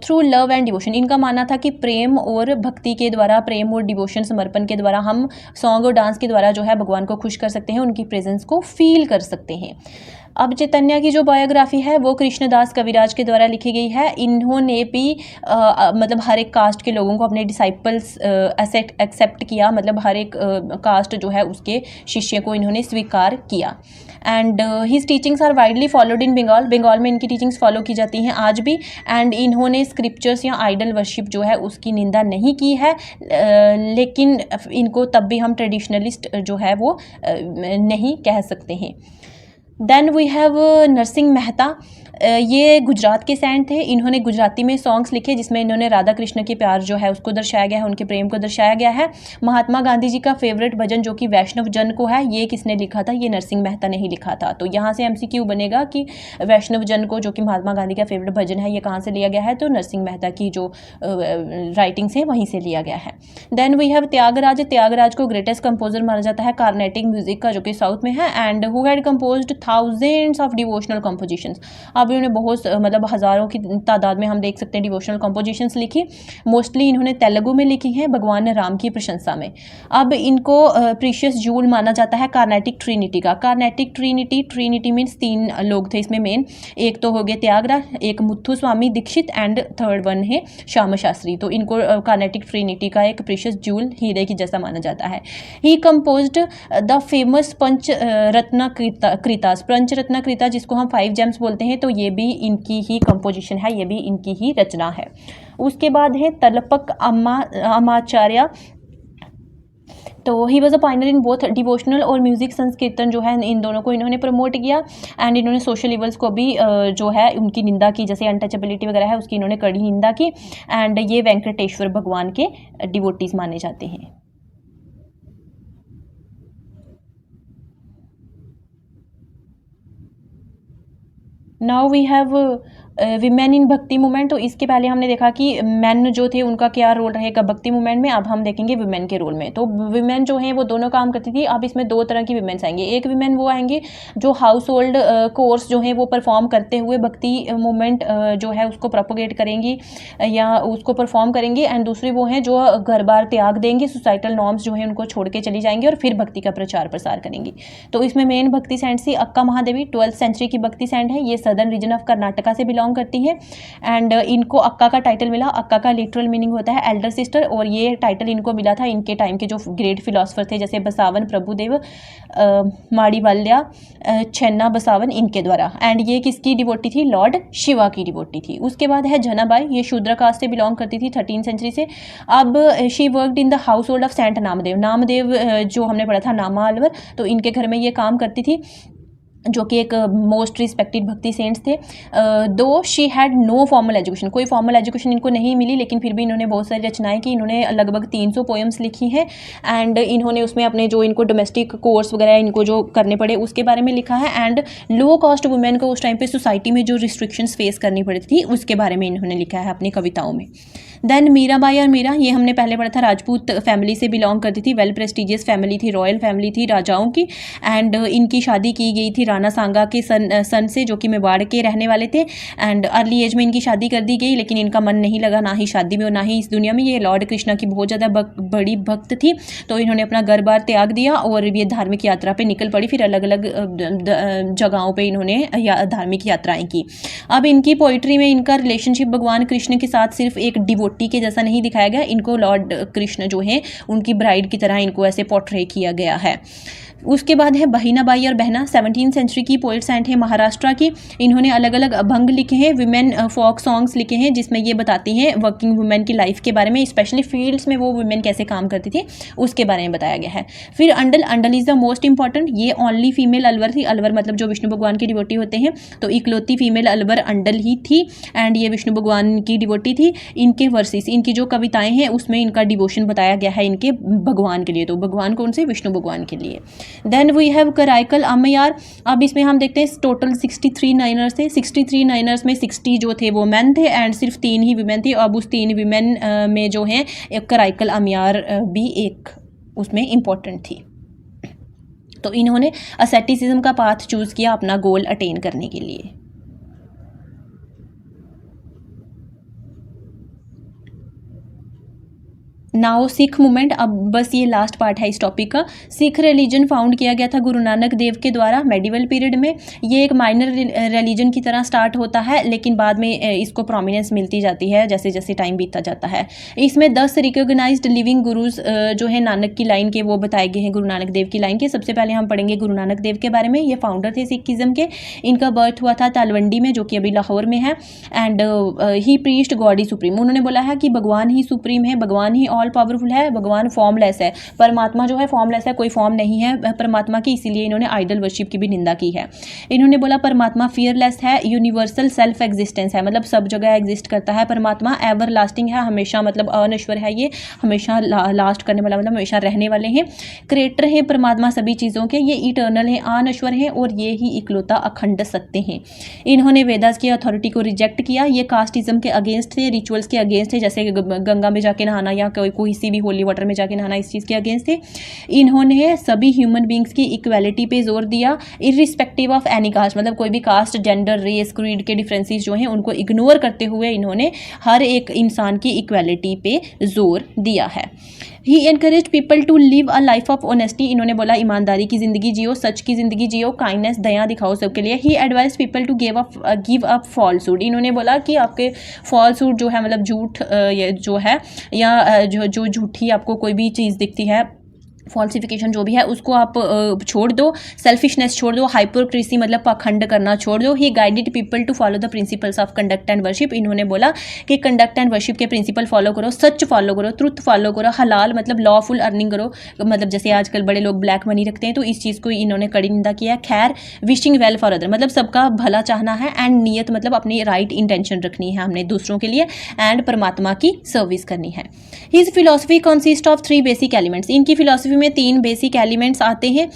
through love and devotion, इनका मानना था कि प्रेम और भक्ति के द्वारा, प्रेम और डिवोशन समर्पण के द्वारा हम सॉन्ग और डांस के द्वारा जो है भगवान को खुश कर सकते हैं, उनकी प्रेजेंस को फील कर सकते हैं। अब चैतन्य की जो बायोग्राफी है वो कृष्णदास कविराज के द्वारा लिखी गई है। इन्होंने भी मतलब हर एक कास्ट के लोगों को अपने डिसाइपल्स एक्सेप्ट किया, मतलब हर एक कास्ट जो है उसके शिष्य को इन्होंने स्वीकार किया। And his teachings are widely followed in Bengal में इनकी टीचिंग्स फॉलो की जाती हैं आज भी। एंड इन्होंने स्क्रिप्चर्स या आइडल वर्शिप जो है उसकी निंदा नहीं की है, लेकिन इनको तब भी हम ट्रेडिशनलिस्ट जो है वो नहीं कह सकते हैं। Then we have Narsinh Mehta, ये गुजरात के सेंट थे। इन्होंने गुजराती में सॉन्ग्स लिखे जिसमें इन्होंने राधा कृष्ण के प्यार जो है उसको दर्शाया गया है, उनके प्रेम को दर्शाया गया है। महात्मा गांधी जी का फेवरेट भजन जो कि वैष्णव जन को है, ये किसने लिखा था, ये नरसिंह मेहता ने ही लिखा था। तो यहाँ से MCQ बनेगा कि वैष्णव जन को, जो कि महात्मा गांधी का फेवरेट भजन है, ये कहाँ से लिया गया है, तो नरसिंह मेहता की जो राइटिंग्स हैं वहीं से लिया गया है। देन वी हैव त्यागराज को ग्रेटेस्ट कंपोजर माना जाता है कार्नेटिक म्यूजिक का, जो कि साउथ में है, and who had composed thousands of devotional compositions. अब इन्होंने बहुत मतलब हज़ारों की तादाद में हम देख सकते हैं डिवोशनल कंपोजिशंस लिखी। मोस्टली इन्होंने तेलुगु में लिखी हैं भगवान राम की प्रशंसा में। अब इनको प्रीशियस जूल माना जाता है कार्नेटिक ट्रिनिटी का। कार्नेटिक ट्रिनिटी मीन्स 3 लोग थे इसमें मेन, एक तो हो गए त्यागराज, एक मुथु स्वामी दीक्षित, एंड थर्ड वन है श्याम शास्त्री। तो इनको कार्नेटिक ट्रिनिटी का एक प्रीशियस जूल हीरे की जैसा माना जाता है। ही कंपोज्ड द फेमस पंच रत्न कृता जिसको हम 5 जेम्स बोलते हैं, तो ये भी इनकी ही कंपोजिशन है, ये भी इनकी ही रचना है। उसके बाद है तलपक अमाचार्य, तो he was a Pioneer in both devotional और म्यूजिक संकीर्तन जो है इन दोनों को इन्होंने प्रमोट किया। एंड इन्होंने सोशल इवल्स को भी जो है उनकी निंदा की, जैसे अनटचेबिलिटी वगैरह है उसकी इन्होंने कड़ी निंदा की। एंड ये वेंकटेश्वर भगवान के डिवोटीज माने जाते हैं। Now we have women in bhakti movement. तो इसके पहले हमने देखा कि मैन जो थे उनका क्या रोल रहेगा भक्ति मूवमेंट में, अब हम देखेंगे विमेन के रोल में। तो विमेन जो हैं वो दोनों काम करती थी। अब इसमें 2 तरह की विमेन्स आएंगी। एक विमेन वो आएंगी जो हाउस होल्ड कोर्स जो है वो परफॉर्म करते हुए भक्ति मूवमेंट जो है उसको प्रोपोगेट करेंगी या उसको परफॉर्म करेंगी, एंड दूसरी वो हैं जो घर बार त्याग देंगी, सोसाइटल नॉर्म्स जो है उनको छोड़ के चली जाएंगी और फिर भक्ति का प्रचार प्रसार करेंगी। तो इसमें मेन भक्ति सेंट थी अक्का महादेवी, 12th सेंचुरी की भक्ति सेंट है। ये सदर्न रीजन ऑफ कर्नाटका से बिलोंग करती है, एंड इनको अक्का का टाइटल मिला। अक्का का लिटरल मीनिंग होता है एल्डर सिस्टर, और ये टाइटल इनको मिला था इनके टाइम के जो ग्रेट फिलोसफर थे जैसे बसावन प्रभुदेव, माड़ीवाल्या, छन्ना बसावन, इनके द्वारा। एंड ये किसकी डिवोटी थी, लॉर्ड शिवा की डिवोटी थी। उसके बाद है जनाबाई, ये शूद्र कास्ट से बिलोंग करती थी 13th सेंचुरी से। अब she worked in the household of saint Namdev जो हमने पढ़ा था नामा अलवर, तो इनके घर में ये काम करती थी, जो कि एक मोस्ट रिस्पेक्टेड भक्ति सेंट्स थे। Though she had no formal education, कोई फॉर्मल एजुकेशन इनको नहीं मिली, लेकिन फिर भी इन्होंने बहुत सारी रचनाएं की। इन्होंने लगभग 300 पोएम्स लिखी हैं, एंड इन्होंने उसमें अपने जो इनको डोमेस्टिक कोर्स वगैरह इनको जो करने पड़े उसके बारे में लिखा है। एंड लो कॉस्ट वुमेन को उस टाइम पे सोसाइटी में जो रिस्ट्रिक्शंस फेस करनी पड़ती थी उसके बारे में इन्होंने लिखा है अपनी कविताओं में। देन मीराबाई और मीरा, ये हमने पहले पढ़ा था, राजपूत फैमिली से बिलोंग करती थी, वेल प्रेस्टिजियस फैमिली थी, रॉयल फैमिली थी राजाओं की। एंड इनकी शादी की गई थी राणा सांगा के सन से, जो कि मेवाड़ के रहने वाले थे। एंड अर्ली एज में इनकी शादी कर दी गई, लेकिन इनका मन नहीं लगा ना ही शादी में और ना ही इस दुनिया में। ये लॉर्ड कृष्णा की बहुत ज़्यादा बड़ी भक्त थी, तो इन्होंने अपना घर बार त्याग दिया और ये धार्मिक यात्रा पे निकल पड़ी। फिर अलग अलग जगहों पे इन्होंने धार्मिक यात्राएं की। अब इनकी पोइट्री में इनका रिलेशनशिप भगवान कृष्ण के साथ सिर्फ एक डिवोटी के जैसा नहीं दिखाया गया, इनको लॉर्ड कृष्ण जो है उनकी ब्राइड की तरह इनको ऐसे पोर्ट्रे किया गया है। उसके बाद है बहिनाबाई और बहना, 17वीं सेंचुरी की पोइट सेंट है महाराष्ट्र की। इन्होंने अलग अलग अभंग लिखे हैं, विमेन फोक सॉन्ग्स लिखे हैं, जिसमें ये बताती हैं वर्किंग वुमेन की लाइफ के बारे में, स्पेशली फील्ड्स में वो वुमेन कैसे काम करती थी उसके बारे में बताया गया है। फिर अंडल, अंडल इज़ द मोस्ट इंपॉर्टेंट, ये ओनली फीमेल अलवर थी। अलवर मतलब जो विष्णु भगवान की डिवोटी होते हैं, तो इकलौती फीमेल अलवर अंडल ही थी। एंड ये विष्णु भगवान की डिवोटी थी। इनके वर्सेस, इनकी जो कविताएं हैं उसमें इनका डिवोशन बताया गया है इनके भगवान के लिए। तो भगवान कौन से? विष्णु भगवान के लिए। Then we have Karaikal Ammaiyar. अब इसमें हम देखते हैं टोटल 63 नाइनर्स थे। 63 नाइनर्स में 60 जो थे वो मैन थे एंड सिर्फ 3 ही वीमेन थी। अब उस 3 वीमेन में जो है एक कराइकल अम्मयार भी एक उसमें इम्पोर्टेंट थी। तो इन्होंने असेटिसिज्म का पाथ चूज़ किया अपना गोल अटेन करने के लिए। नाउ सिख मूवमेंट, अब बस ये लास्ट पार्ट है इस टॉपिक का। सिख रिलीजन फाउंड किया गया था गुरु नानक देव के द्वारा मेडिवल पीरियड में। ये एक माइनर रिलीजन की तरह स्टार्ट होता है, लेकिन बाद में इसको प्रोमिनेंस मिलती जाती है जैसे जैसे टाइम बीतता जाता है। इसमें 10 रिकॉग्नाइज्ड लिविंग गुरुज जो है नानक की लाइन के वो बताए गए हैं, गुरु नानक देव की लाइन के। सबसे पहले हम पढ़ेंगे गुरु नानक देव के बारे में। ये फाउंडर थे सिखिज्म के। इनका बर्थ हुआ था तालवंडी में, जो कि अभी लाहौर में है। And he preached God he supreme. उन्होंने बोला है कि भगवान ही सुप्रीम है, भगवान ही ऑल पावरफुल है, भगवान फॉर्मलेस है। परमात्मा जो है फॉर्मलेस है, कोई फॉर्म नहीं है परमात्मा की, इसीलिए इन्होंने आइडल वर्शिप की भी निंदा की है। इन्होंने बोला परमात्मा फियरलेस है, यूनिवर्सल सेल्फ एग्जिस्टेंस है, मतलब सब जगह एग्जिस्ट करता है परमात्मा। एवर लास्टिंग है, हमेशा मतलब अनश्वर है, ये हमेशा लास्ट करने वाला, मतलब हमेशा रहने वाले हैं। क्रिएटर है परमात्मा सभी चीज़ों के, ये इटर्नल है, अनश्वर है और ये ही इकलौता अखंड सत्य हैं। इन्होंने वेदास की अथॉरिटी को रिजेक्ट किया। ये कास्टिज्म के अगेंस्ट थे, रिचुअल्स के अगेंस्ट थे, जैसे गंगा में जाके नहाना या कोई सी भी होली वाटर में जाके नहाना, इस चीज़ के अगेंस्ट थे। इन्होंने सभी ह्यूमन बींग्स की इक्वालिटी पे जोर दिया, इररिस्पेक्टिव ऑफ एनी कास्ट, मतलब कोई भी कास्ट, जेंडर, रेस, क्रीड के डिफरेंसेस जो हैं उनको इग्नोर करते हुए इन्होंने हर एक इंसान की इक्वालिटी पे जोर दिया है। He encourage people to live a life of honesty. इन्होंने बोला ईमानदारी की ज़िंदगी जियो, सच की ज़िंदगी जियो, काइंडनेस, दया दिखाओ सबके लिए। He advise people to give up falsehood. इन्होंने बोला कि आपके फॉल्सूड जो है, मतलब झूठ जो है, या जो झूठी आपको कोई भी चीज़ दिखती है, फॉल्सिफिकेशन जो भी है, उसको आप छोड़ दो, सेल्फिशनेस छोड़ दो, हाइपोक्रेसी मतलब पाखंड करना छोड़ दो। He guided people to follow the principles of conduct and worship. इन्होंने बोला कि कंडक्ट एंड वर्शिप के प्रिंसिपल फॉलो करो, सच फॉलो करो, ट्रुथ फॉलो करो, हलाल मतलब लॉफुल अर्निंग करो, मतलब जैसे आजकल बड़े लोग ब्लैक मनी रखते हैं, तो इस चीज़ को इन्होंने कड़ी निंदा किया। खैर, विशिंग वेल फॉर अदर, मतलब सबका भला चाहना है। एंड नियत मतलब अपनी राइट इंटेंशन रखनी है हमने दूसरों के लिए, एंड परमात्मा की सर्विस करनी है। His philosophy consist of 3 basic elements. इनकी फिलॉसफी में 3 बेसिक एलिमेंट्स आते हैं।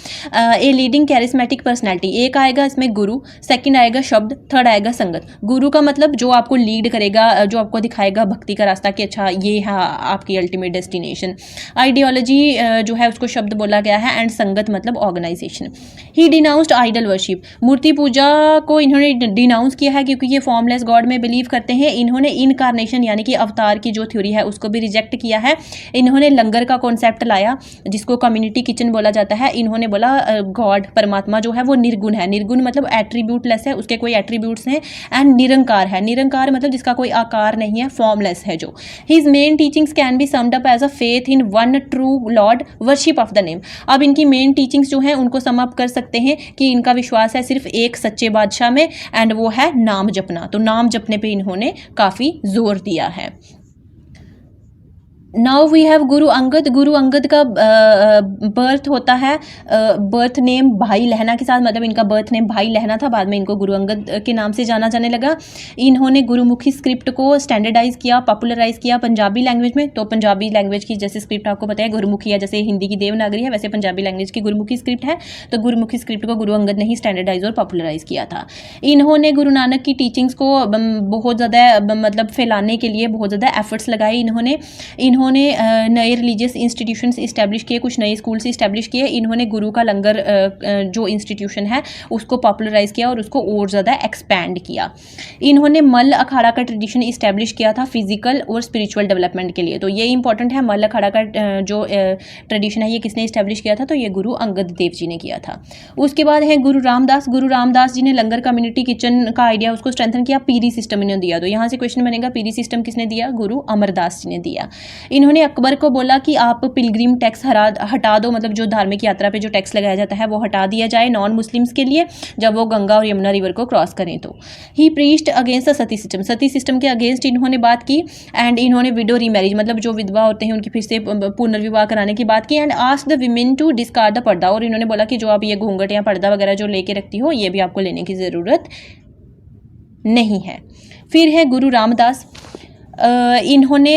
ए लीडिंग कैरिस्मेटिक पर्सनैलिटी, एक आएगा इसमें गुरु, सेकंड आएगा शब्द, थर्ड आएगा संगत। गुरु का मतलब जो आपको लीड करेगा, जो आपको दिखाएगा भक्ति का रास्ता कि अच्छा ये है आपकी अल्टीमेट डेस्टिनेशन। आइडियोलॉजी जो है उसको शब्द बोला गया है, एंड संगत मतलब ऑर्गेनाइजेशन। ही डिनाउंस्ड आइडल वर्शिप, मूर्ति पूजा को इन्होंने डिनाउंस किया है क्योंकि ये फॉर्मलेस गॉड में बिलीव करते हैं। इन्होंने इनकारनेशन यानी कि अवतार की जो थ्योरी है उसको भी रिजेक्ट किया है। इन्होंने लंगर का कॉन्सेप्ट लाया जिसको कम्युनिटी किचन बोला जाता है। इन्होंने बोला गॉड परमात्मा जो है वो निर्गुण है, निर्गुण मतलब एट्रीब्यूटलेस है, उसके कोई एट्रीब्यूट्स हैं, एंड निरंकार है, निरंकार मतलब जिसका कोई आकार नहीं है, फॉर्मलेस है जो। His main teachings can be summed up as a faith in one true lord, worship of the name. अब इनकी मेन टीचिंग्स जो हैं उनको सम अप कर सकते हैं कि इनका विश्वास है सिर्फ एक सच्चे बादशाह में, एंड वो है नाम जपना। तो नाम जपने पे इन्होंने काफ़ी जोर दिया है। Now we have Guru Angad. Guru Angad का बर्थ होता है बर्थ नेम भाई लहना के साथ, मतलब इनका बर्थ नेम भाई लहना था, बाद में इनको गुरु अंगद के नाम से जाना जाने लगा। इन्होंने गुरुमुखी स्क्रिप्ट को स्टैंडर्डाइज किया, पॉपुलराइज किया पंजाबी लैंग्वेज में। तो पंजाबी लैंग्वेज की जैसे स्क्रिप्ट आपको पता है गुरुमुखी है, जैसे हिंदी की देवनागरी है, वैसे पंजाबी लैंग्वेज की गुरुमुखी स्क्रिप्ट है। तो गुरुमुखी स्क्रिप्ट को गुरु अंगद ने ही स्टैंडर्डाइज और पॉपुलराइज किया था। इन्होंने गुरु नानक की टीचिंग्स को बहुत ज़्यादा मतलब फैलाने के लिए बहुत ज़्यादा एफर्ट्स लगाए इन्होंने नए रिलीजियस इंस्टीट्यूशंस इस्टेब्लिश किए, कुछ नए स्कूल्स इस्टेब्लिश किए। इन्होंने गुरु का लंगर जो इंस्टीट्यूशन है उसको पॉपुलराइज किया और उसको और ज़्यादा एक्सपैंड किया। इन्होंने मल अखाड़ा का ट्रेडिशन इस्टेब्लिश किया था फिजिकल और स्पिरिचुअल डेवलपमेंट के लिए। तो ये इंपॉर्टेंट है, मल अखाड़ा का जो ट्रेडिशन है ये किसने इस्टेब्लिश किया था, तो ये गुरु अंगद देव जी ने किया था। उसके बाद है गुरु रामदास। गुरु रामदास जी ने लंगर कम्युनिटी किचन का आइडिया उसको स्ट्रेंथन किया, पीरी सिस्टम इन्होंने दिया। तो यहाँ से क्वेश्चन बनेगा पीरी सिस्टम किसने दिया, गुरु अमरदास जी ने दिया। इन्होंने अकबर को बोला कि आप पिलग्रिम टैक्स हटा दो, मतलब जो धार्मिक यात्रा पे जो टैक्स लगाया जाता है वो हटा दिया जाए नॉन मुस्लिम्स के लिए जब वो गंगा और यमुना रिवर को क्रॉस करें। तो he preached against the sati system, sati system के अगेंस्ट इन्होंने बात की। एंड इन्होंने विडो रीमैरिज, मतलब जो विधवा होते हैं उनकी फिर से पुनर्विवाह कराने की बात की। And asked the women to discard the purdah, और इन्होंने बोला कि जो आप ये घूंघट या पर्दा वगैरह जो लेके रखती हो ये भी आपको लेने की ज़रूरत नहीं है। फिर है गुरु रामदास। इन्होंने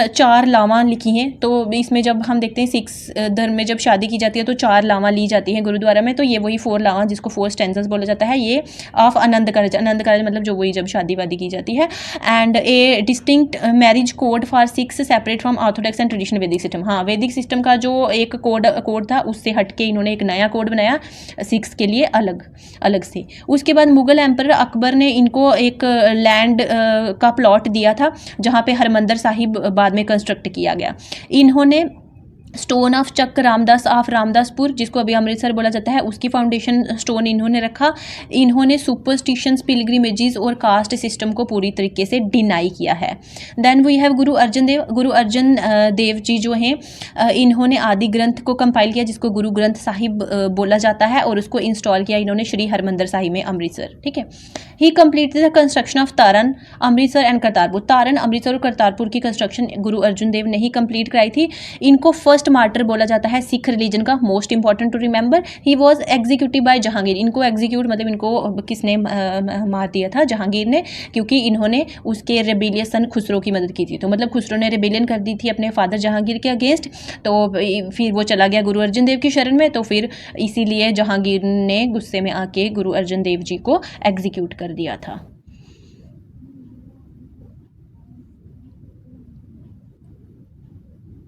4 लावां लिखी हैं। तो इसमें जब हम देखते हैं सिक्स धर्म में जब शादी की जाती है तो 4 लावां ली जाती हैं गुरुद्वारा में। तो ये वही 4 लावां जिसको 4 स्टैंजर्स बोला जाता है, ये ऑफ आनंद कारज। आनंद कारज मतलब जो वही जब शादी वादी की जाती है। And A distinct marriage code for six separate from Orthodox and traditional वैदिक सिस्टम। हाँ, वैदिक सिस्टम का जो एक कोड था उससे हट के इन्होंने एक नया कोड बनाया सिक्स के लिए अलग से। उसके बाद मुगल एम्पर अकबर ने इनको एक लैंड का प्लॉट दिया था जहाँ पे हरमंदिर साहिब बाद में कंस्ट्रक्ट किया गया। इन्होंने stone of Chak Ramdas of Ramdaspur, जिसको अभी अमृतसर बोला जाता है, उसकी फाउंडेशन स्टोन इन्होंने रखा। इन्होंने सुपरस्टिशंस, पिलग्रिमेजेस और कास्ट सिस्टम को पूरी तरीके से डिनाई किया है। Then we have Guru Arjan Dev. Guru Arjan Dev ji जो हैं इन्होंने आदि ग्रंथ को कंपाइल किया जिसको गुरु ग्रंथ साहिब बोला जाता है, और उसको इंस्टॉल किया इन्होंने श्री हरमंदिर साहिब में अमृतसर। ठीक है। ही कंप्लीटेड द कंस्ट्रक्शन ऑफ तारन, अमृतसर एंड करतारपुर। तारन, अमृतसर और करतारपुर की कंस्ट्रक्शन गुरु अर्जन देव ने ही कंप्लीट कराई थी। इनको फर्स्ट मार्टर बोला जाता है सिख रिलीजन का, most important to remember. He was executive by Jahangir. इनको एग्जीक्यूट मतलब इनको किसने मार दिया था, जहांगीर ने, क्योंकि इन्होंने उसके रेबेलियस सन खुसरो की मदद की थी। तो मतलब खुसरो ने रेबेलियन कर दी थी अपने फादर जहांगीर के अगेंस्ट, तो फिर वो चला गया गुरु अर्जन देव की शरण में। तो फिर इसीलिए जहांगीर ने गुस्से में आके गुरु अर्जन देव जी को एग्जीक्यूट कर दिया था।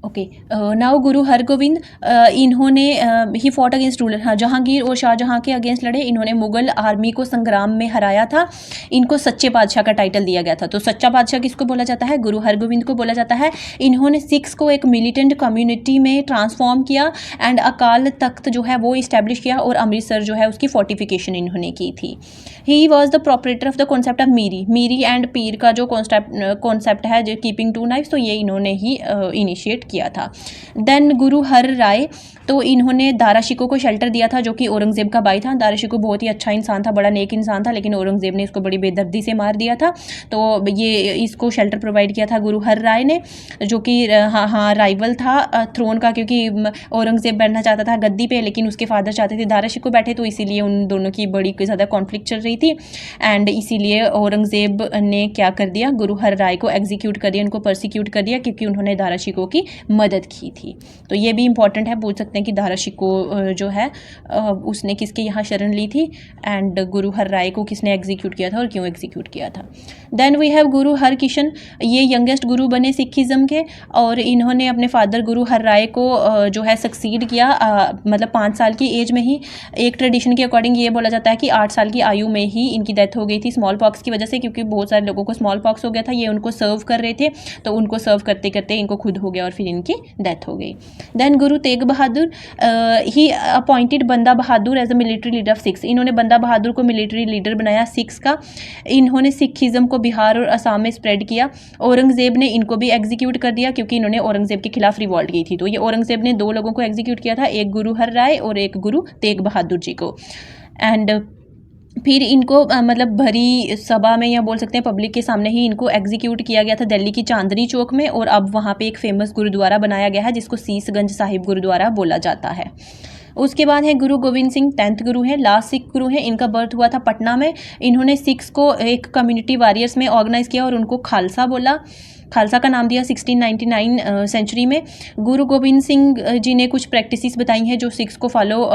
ओके, नाउ गुरु हरगोविंद। इन्होंने ही फॉट अगेंस्ट रूलर, हाँ, जहांगीर और शाहजहां के अगेंस्ट लड़े। इन्होंने मुगल आर्मी को संग्राम में हराया था। इनको सच्चे बादशाह का टाइटल दिया गया था। तो सच्चा बादशाह किसको बोला जाता है, गुरु हरगोविंद को बोला जाता है। इन्होंने सिख्स को एक मिलिटेंट कम्युनिटी में ट्रांसफॉर्म किया एंड अकाल तख्त जो है वो इस्टेब्लिश किया, और अमृतसर जो है उसकी फोर्टिफिकेशन इन्होंने की थी। He was the propagator of the concept of Miri and Piri का जो कॉन्सेप्ट है जो कीपिंग 2 नाइफ्स, तो ये इन्होंने ही इनिशिएट किया था। देन गुरु हर राय। तो इन्होंने दारा शिकोह को शेल्टर दिया था जो कि औरंगजेब का भाई था। दारा शिकोह बहुत ही अच्छा इंसान था, बड़ा नेक इंसान था, लेकिन औरंगजेब ने इसको बड़ी बेदर्दी से मार दिया था। तो ये इसको शेल्टर प्रोवाइड किया था गुरु हर राय ने, जो कि हाँ राइवल था थ्रोन का, क्योंकि औरंगजेब बैठना चाहता था गद्दी पे, लेकिन उसके फादर चाहते थे दारा शिकोह बैठे, तो इसीलिए उन दोनों की बड़ी ज़्यादा कॉन्फ्लिक्ट चल रही थी। एंड इसीलिए औरंगजेब ने क्या कर दिया, गुरु हर राय को एग्जीक्यूट कर दिया, उनको परसिक्यूट कर दिया, क्योंकि उन्होंने दारा शिकोह की मदद की थी। तो ये भी इंपॉर्टेंट है, पूछ सकते हैं कि दारा शिकोह जो है उसने किसके यहाँ शरण ली थी, एंड गुरु हर राय को किसने एग्जीक्यूट किया था और क्यों एग्जीक्यूट किया था। देन वी हैव गुरु हरकिशन। ये यंगेस्ट गुरु बने सिखिज़म के, और इन्होंने अपने फादर गुरु हर राय को जो है सक्सीड किया, मतलब 5 साल की एज में ही। एक ट्रेडिशन के अकॉर्डिंग ये बोला जाता है कि 8 साल की आयु में ही इनकी डेथ हो गई थी स्मॉल पॉक्स की वजह से, क्योंकि बहुत सारे लोगों को स्मॉल पॉक्स हो गया था। ये उनको सर्व कर रहे थे, तो उनको सर्व करते करते इनको खुद हो गया और फिर इनकी डेथ हो गई। Then Guru Tegh Bahadur. He appointed Banda Bahadur as a military leader of Sikhs. इन्होंने बंदा बहादुर को मिलिट्री लीडर बनाया सिक्स का। इन्होंने सिखिज़म को बिहार और असम में स्प्रेड किया। औरंगजेब ने इनको भी एग्जीक्यूट कर दिया, क्योंकि इन्होंने औरंगजेब के खिलाफ रिवॉल्ट की थी। तो ये औरंगजेब ने 2 लोगों को एग्जीक्यूट किया था, एक गुरु हर राय और एक गुरु तेग बहादुर जी को। एंड फिर इनको मतलब भरी सभा में या बोल सकते हैं पब्लिक के सामने ही इनको एग्जीक्यूट किया गया था दिल्ली की चांदनी चौक में, और अब वहाँ पे एक फेमस गुरुद्वारा बनाया गया है जिसको शीसगंज साहिब गुरुद्वारा बोला जाता है। उसके बाद है गुरु गोविंद सिंह, 10th गुरु हैं, लास्ट सिख गुरु हैं। इनका बर्थ हुआ था पटना में। इन्होंने सिख्स को एक कम्युनिटी वॉरियर्स में ऑर्गेनाइज किया और उनको खालसा बोला, खालसा का नाम दिया 1699 सेंचुरी में। गुरु गोविंद सिंह जी ने कुछ प्रैक्टिसेस बताई हैं जो सिख्स को फॉलो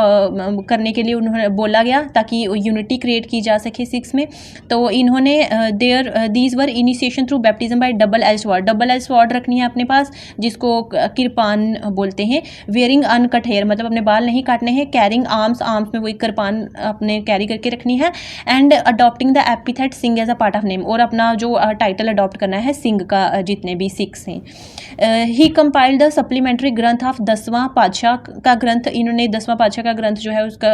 करने के लिए उन्होंने बोला गया ताकि यूनिटी क्रिएट की जा सके सिख्स में। तो इन्होंने these were initiation through baptism bye double edge sword, double edge sword रखनी है अपने पास जिसको किरपान बोलते हैं। वेयरिंग अनकट हेयर मतलब अपने बाल नहीं काटने हैं। कैरिंग आर्म्स, आर्म्स में वही किरपान अपने कैरी करके रखनी है। And adopting the epithet Singh as a part of name, और अपना जो टाइटल अडॉप्ट करना है सिंह का जितने भी सिख्स हैं। ही कंपाइल्ड द सप्लीमेंट्री ग्रंथ ऑफ 10वां पातशाह का ग्रंथ, इन्होंने 10वां पातशाह का ग्रंथ जो है उसका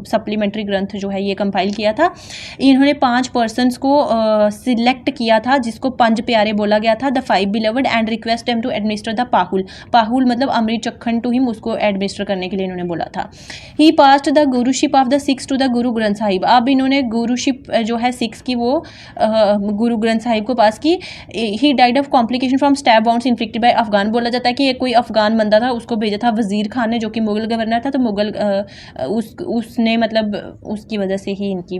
सप्लीमेंट्री ग्रंथ जो है ये कंपाइल किया था। इन्होंने 5 पर्सनस को सिलेक्ट किया था जिसको 5 प्यारे बोला गया था, the 5 beloved, and request them to administer the pahul, pahul मतलब अमृत चक्खन टू हिम, उसको एडमिनिस्टर करने के लिए इन्होंने बोला था। He passed the guruship of the Sikhs to the Guru Granth Sahib, अब इन्होंने गुरुशिप जो है सिक्स की वो गुरु ग्रंथ साहिब को पास की। He died of complication from stab wounds inflicted by Afghan, बोला जाता है कि कोई अफगान बंदा था उसको भेजा था वजीर खान ने जो कि मुगल गवर्नर था, तो मुगल उसने मतलब उसकी वजह से ही इनकी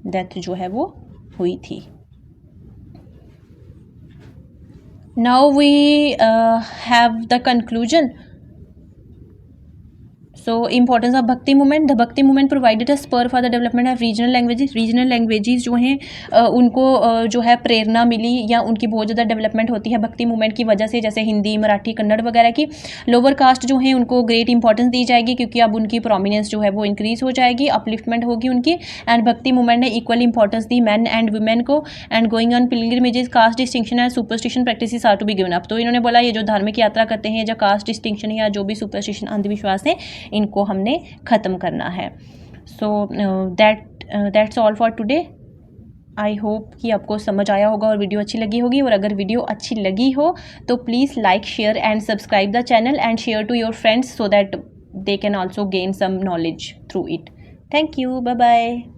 डेथ जो है वो हुई थी। Now we have the conclusion. So importance of bhakti movement, the bhakti movement provided a spur for the development of regional languages, regional languages जो हैं उनको जो है प्रेरणा मिली या उनकी बहुत ज़्यादा डेवलपमेंट होती है भक्ति मूवमेंट की वजह से, जैसे हिंदी, मराठी, कन्नड़ वगैरह की। लोअर कास्ट जो हैं उनको ग्रेट इंपॉर्टेंस दी जाएगी क्योंकि अब उनकी प्रोमिनेंस जो है वो इंक्रीज हो जाएगी, अपलिफ्टमेंट होगी उनकी। एंड भक्ति मूवमेंट ने इक्वल इंपॉर्टेंस दी मैन एंड वुमेन को। And going on pilgrimages, caste distinction and superstition practices are to be given up, तो इन्होंने बोला ये जो धार्मिक यात्रा करते हैं या कास्ट डिस्टिंक्शन या जो भी सुपरस्टिशन अंधविश्वास है इनको हमने ख़त्म करना है। So that's all for today. I hope कि आपको समझ आया होगा और वीडियो अच्छी लगी होगी, और अगर वीडियो अच्छी लगी हो तो please like, share and subscribe the channel and share to your friends so that they can also gain some knowledge through it. Thank you. Bye bye.